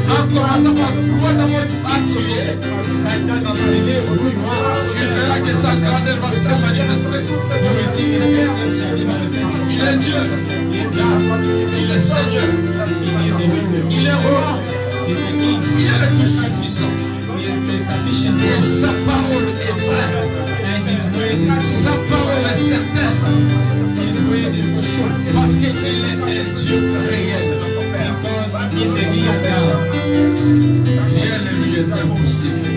En commençant par croire d'abord qui tu es, tu verras que sa grandeur va se manifester. Il est Dieu, il est Seigneur, il est roi, il est le tout suffisant. Et sa parole est vraie. Sa parole est certaine. Parce qu'il est un Dieu réel. Rien ne lui est impossible.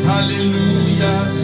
Hallelujah.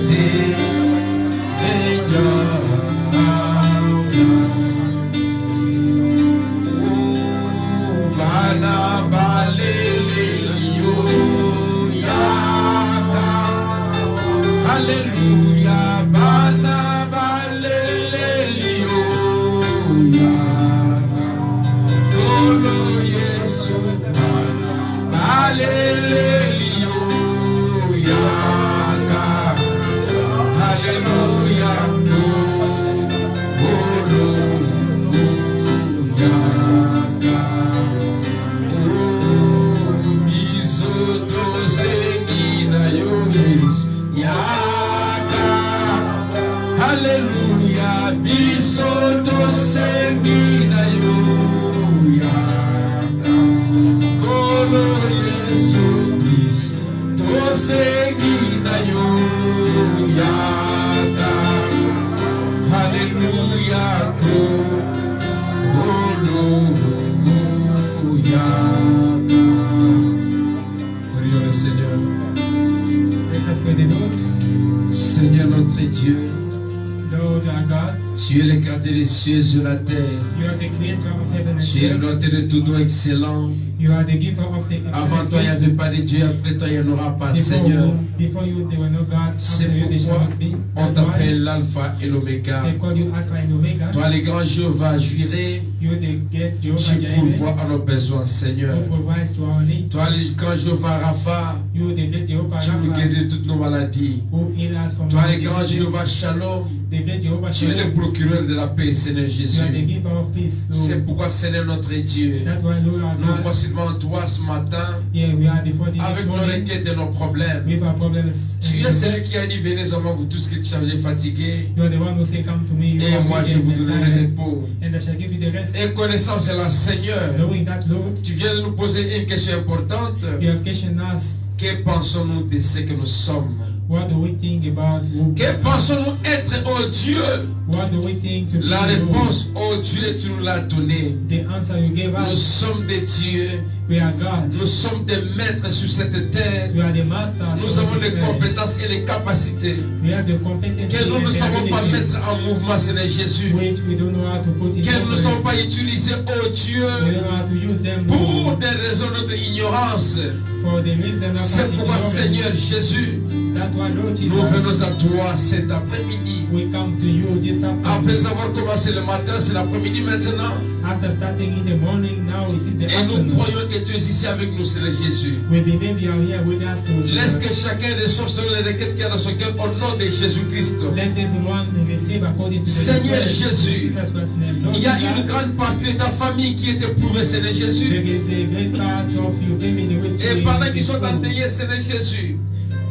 Tu es le créateur des cieux et de la terre. You are the creator of heaven and Tu es earth. l'auteur de tout don excellent. You are the giver of the Avant toi, il n'y excellent avait pas de Dieu. Après toi, il n'y en aura pas, gifts. Seigneur. Before you, there were no God. C'est After you, there shall pourquoi not be. on That's why t'appelle l'Alpha et l'Oméga. they call you Alpha and Omega. Toi, le grand Jéhovah, Jireh, You the great Jehovah tu Jireh, pourvois à nos besoins, Seigneur. who provides to our needs. Toi, le grand Jéhovah Rapha, You the great Jehovah tu nous Rapha, guéris de toutes nos maladies. who heals us from Toi, our le grand diseases. Jéhovah Shalom, The great Jehovah tu es le Shalom. procureur de la paix, Seigneur You are the Jésus. giver of peace. C'est Lord. pourquoi, Seigneur notre Dieu, That's why, Lord our nous God, voici devant toi ce matin yeah, we are before thee avec this nos morning requêtes et nos problèmes. with our problems. Tu and es celui requests. qui a dit, venez à moi, vous tous qui êtes chargés, fatigués, You are the one who say, come to me, you et are moi je weak vous and donnerai le tired, repos. and I shall give you the rest. Et connaissant cela, Seigneur, Knowing that, Lord, tu viens de nous poser une question importante. you have questioned us. Que pensons-nous de ce que nous sommes? What do we think about who Que pensons-nous être, oh Dieu? What do we think to be La you? réponse, oh Dieu, tu nous l'as donnée. The answer you gave Nous us, sommes des dieux, we are gods. nous sommes des maîtres sur cette terre. We are the masters. Nous of avons this les earth. compétences et les capacités We have the competency que nous and ne the savons pas abilities, mettre en mouvement, Seigneur Jésus. which we don't know how to put in Que nous ne operation. savons pas utiliser, oh Dieu, We don't know how to use them pour des raisons de notre ignorance. for the reason of C'est our pourquoi, ignorance. Seigneur Jésus, That's why, Lord nous venons Jesus, à toi cet après-midi. we come to you this afternoon. Après avoir commencé le matin, c'est l'après-midi maintenant. After starting in the morning, now it is the Et nous afternoon. croyons que tu es ici avec nous, Seigneur Jésus. We believe you are here with us, Lord Laisse que Jesus. chacun reçoive selon les requêtes qu'il y a dans son cœur au nom de Jésus-Christ. Let everyone receive according to the Seigneur request in Jésus, Jesus Christ's name. Lord Il y a une Jesus, grande partie de ta famille qui est éprouvée, Seigneur Jésus. there is a great part of your family which Et is pendant qu'ils sont full. endeuillés, Seigneur Jésus,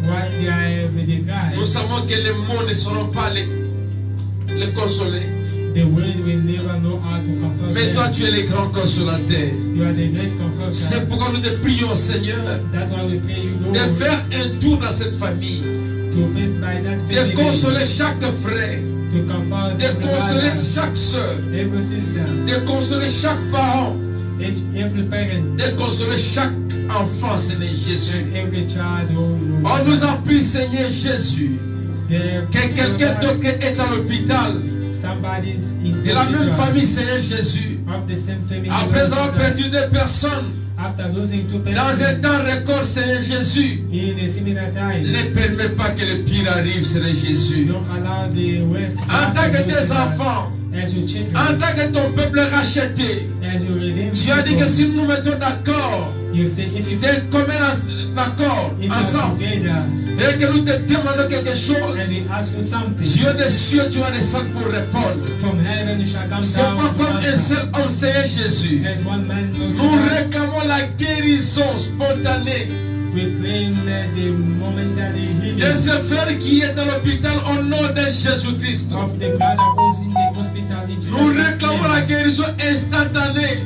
While they are with the nous guy, savons que les mots ne sauront pas les consoler. the world will never know how to comfort Mais toi, them. tu es le grand consolateur. You are the great comforter. C'est pourquoi nous te prions, Seigneur, That's why we pray you, de Lord, faire un tour dans cette famille, to pass by that de family, consoler chaque frère, to comfort de every consoler brother, chaque soeur, every sister, de consoler chaque parent, every parent, de consoler chaque enfant, Seigneur Jésus. and every child. Oh, Lord. On nous a pris, Seigneur Jésus, There- que quelqu'un d'autre est à l'hôpital, Somebody's in de la même hospital, famille, Seigneur Jésus. of the same family. Après Lord avoir Jesus. perdu deux personnes, After losing two dans un persons temps record, Seigneur Jésus, in a similar time, ne permets pas que le pire arrive, Seigneur Jésus. don't allow the West to En tant happen que to tes us. enfants, As your children, en tant que ton peuple racheté, as your redeemed tu as dit que people, si nous nous mettons d'accord, you say if you de commun accord, if you are ensemble, together et que nous te demandons quelque and chose, they ask you something Dieu des cieux, tu vas descendre pour répondre. from heaven, you shall come C'est down pas to comme un answer. seul homme, Seigneur Jésus. As one man, Lord Nous Jesus, réclamons la guérison spontanée we claim the momentary de healing ce frère qui est dans l'hôpital au nom de Jésus-Christ. of the brother who's in the hospital in Jesus Nous Christ's réclamons name. la guérison instantanée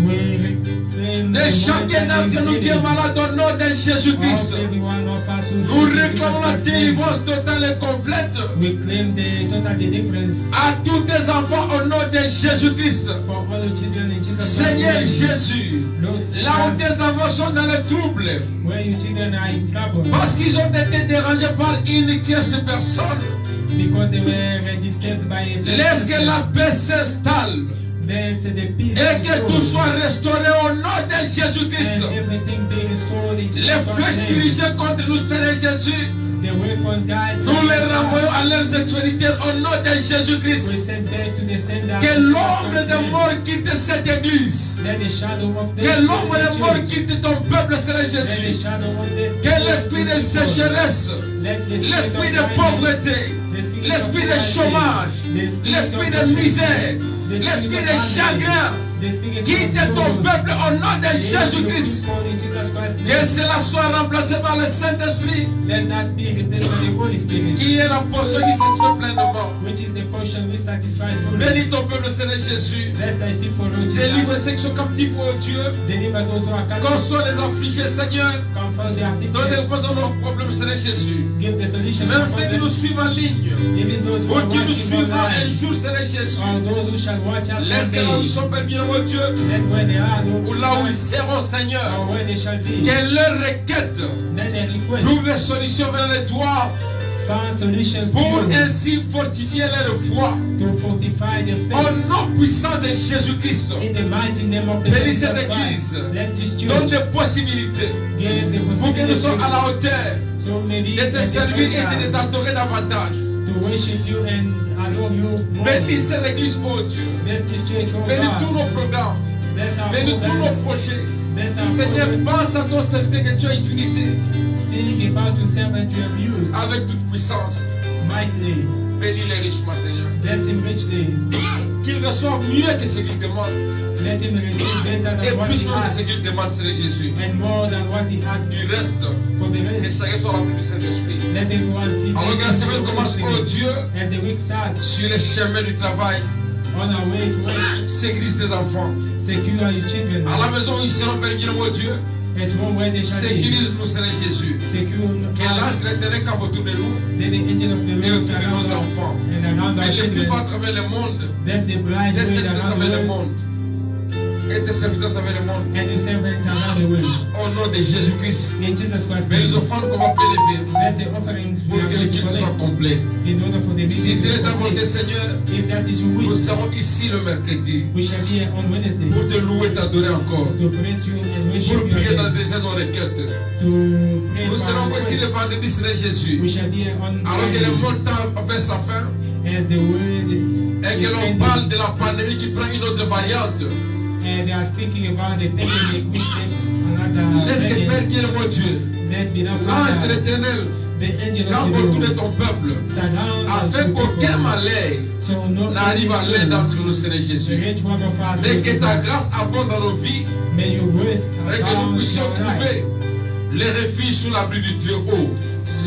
We reclaim de the chacun d'entre nous qui est healing malade au nom de Jésus-Christ. of every one of us who's Nous sick in réclamons la Jesus Christ's name. délivrance totale et complète We claim the total deliverance à tous tes enfants au nom de Jésus-Christ. for all the children in Jesus Seigneur Christ's name. Jésus, Lord là où Jesus, tes enfants sont dans le trouble, where your children are in trouble parce qu'ils ont été dérangés par une tierce personne, because they were disturbed by a laisse que la paix s'installe let the peace et que restore, tout soit restauré au nom de Jésus-Christ. and everything be restored in Les Jesus flèches Christ's name. dirigées contre nous, Seigneur Jésus, The weapon died. nous les renvoyons à leurs extrémités au nom de We Jésus-Christ. send back to the sender. Que in Jesus l'ombre Christ's de name. mort quitte cette église. Let the shadow of death Que l'ombre be de mort changed. quitte ton peuple, Seigneur Let the Jésus. shadow of death Que be l'esprit de changed. sécheresse, Let the spirit l'esprit of de kindness, pauvreté, the spirit l'esprit of de poverty, chômage, the spirit l'esprit of de misère, the l'esprit spirit de of chagrin, the spirit quitte of ton sorrows. peuple au nom de Let your Jésus-Christ. people in Jesus Christ's Que name. cela soit remplacé par le Saint-Esprit, Let that be replaced by the Holy Spirit, qui est la portion qui satisfait pleinement. which is the portion we satisfy fully. Bénis ton peuple, Seigneur Jésus. Bless thy people, Lord Délivre Jesus. ceux qui sont captifs, oh Dieu. Deliver those who are captive. Console les affligés, Seigneur. Comfort the Donne afflicted. réponse à nos problèmes, Seigneur Jésus. Give the solution. Même for ceux qui them. nous suivent en ligne, Even those who ou are qui nous watching suivront un online, jour, Seigneur Jésus. or those who shall watch us Laisse one que là où ils day. sont bien, oh Dieu, Let where they are, Lord, ou là où ils seront, Seigneur, or where they shall be. que leur requête Let their request trouve des solutions vers les toi. found solutions pour to ainsi fortifier leur foi fortify their au faith. nom puissant de Jésus-Christ. In the mighty name of the Bénis Lord cette Jesus Christ, église. bless this Donne church. des possibilités Give the pour que nous soyons à possibility la hauteur so maybe de te servir et de t'adorer davantage. to worship you and adore you more. Bénis cette église, oh Dieu. Bless this church, oh Bénis tous God. nos programmes. Bless our Bénis tous nos programs. projets. Bless our Seigneur, programs. pense à ton serviteur que tu as utilisé Think about to serve and to have used avec toute puissance. mightily. Bénis-les richement, Seigneur. Bless him richly. Qu'il reçoive mieux que ce qu'il demande. Let him receive better Et than what plus he même que ce has qu'il demande, c'est Jésus. and more than what he has Du reste, for the que rest. chacun soit rempli du Saint-Esprit. Let everyone feel Alors que la semaine commence, oh Dieu, as the week starts sur les chemins du travail, on our way to work. sécurise tes enfants. Secure your children. À la maison où ils seront bénis, oh Dieu, At home where they shall be. sécurise-nous, Seigneur Jésus. Secure Que l'ange de l'éternel campe autour de nous let the angel of the et Lord autour de surround nos us enfants. and around our Mais les plus children. à travers le monde, Bless the bride tes way serviteurs à around travers the le world monde. Et tes serviteurs à travers le monde. and the servants around the world. Au nom de Jésus-Christ. In Jesus Christ's Mais les name. offrandes qu'on va prélever Bless the offerings we pour are que le going to culte soit collect complet. in order for the Si meeting tu es to ta volonté, complete. Seigneur, If that is your nous will, serons ici le mercredi we shall be here on Wednesday pour te louer et t'adorer encore. to praise you and Pour worship you prier again, d'adresser nos requêtes. to pray Nous for serons our aussi le requests. vendredi, Seigneur Jésus. We shall be here on Alors que le Friday monde tend vers sa fin as the word et is que l'on ending. parle de la pandémie qui prend une autre variante. And they are speaking about the pandemic which take another Laisse que variant. Père bien mon Dieu, Let be now l'ange de Father, l'éternel, the angel campe of autour de the Lord ton peuple, surround us afin with qu'aucun people. malheur So no n'arrive à evil l'un nous, Seigneur the Jésus. rich one of us Mais will que ta possess. grâce abonde dans nos vies May your grace et que nous abound in puissions our trouver lives. les refuges sous l'abri du Très-Haut.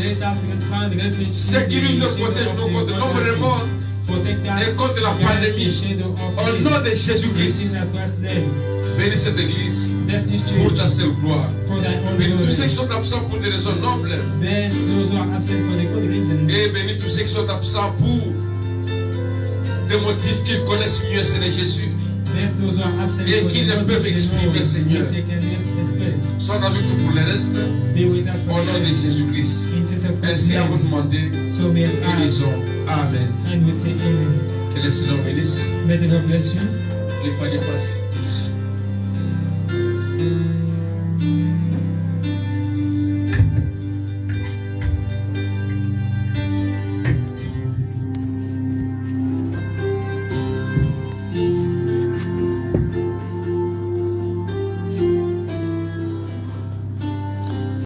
Let us find refuge in Sécurise the nos shadow protège of nos the contre le nombre de Almighty. morts Protect us et contre la against pandémie. the shadow of Au death. nom de In Jésus-Christ, Jesus Christ's name. bénis cette église Bless this pour church ta seule gloire. for thy own Bénis tous ceux qui glory. sont absents pour des raisons nobles. Bless those who are absent for the good reasons. Et bénis tous ceux qui sont absents pour des motifs qu'ils connaissent mieux, Seigneur Jésus. Bless those who are absent Et for qui the ne good peuvent reasons exprimer, which Seigneur. they can express. Sois avec nous pour le reste. Be with us Au for nom de the rest. Jésus-Christ. In Jesus Christ's Ainsi avons name. demandé So may et I disons Amen. and we say amen. Que le Seigneur bénisse. May the Lord bless you. Les paniers passent.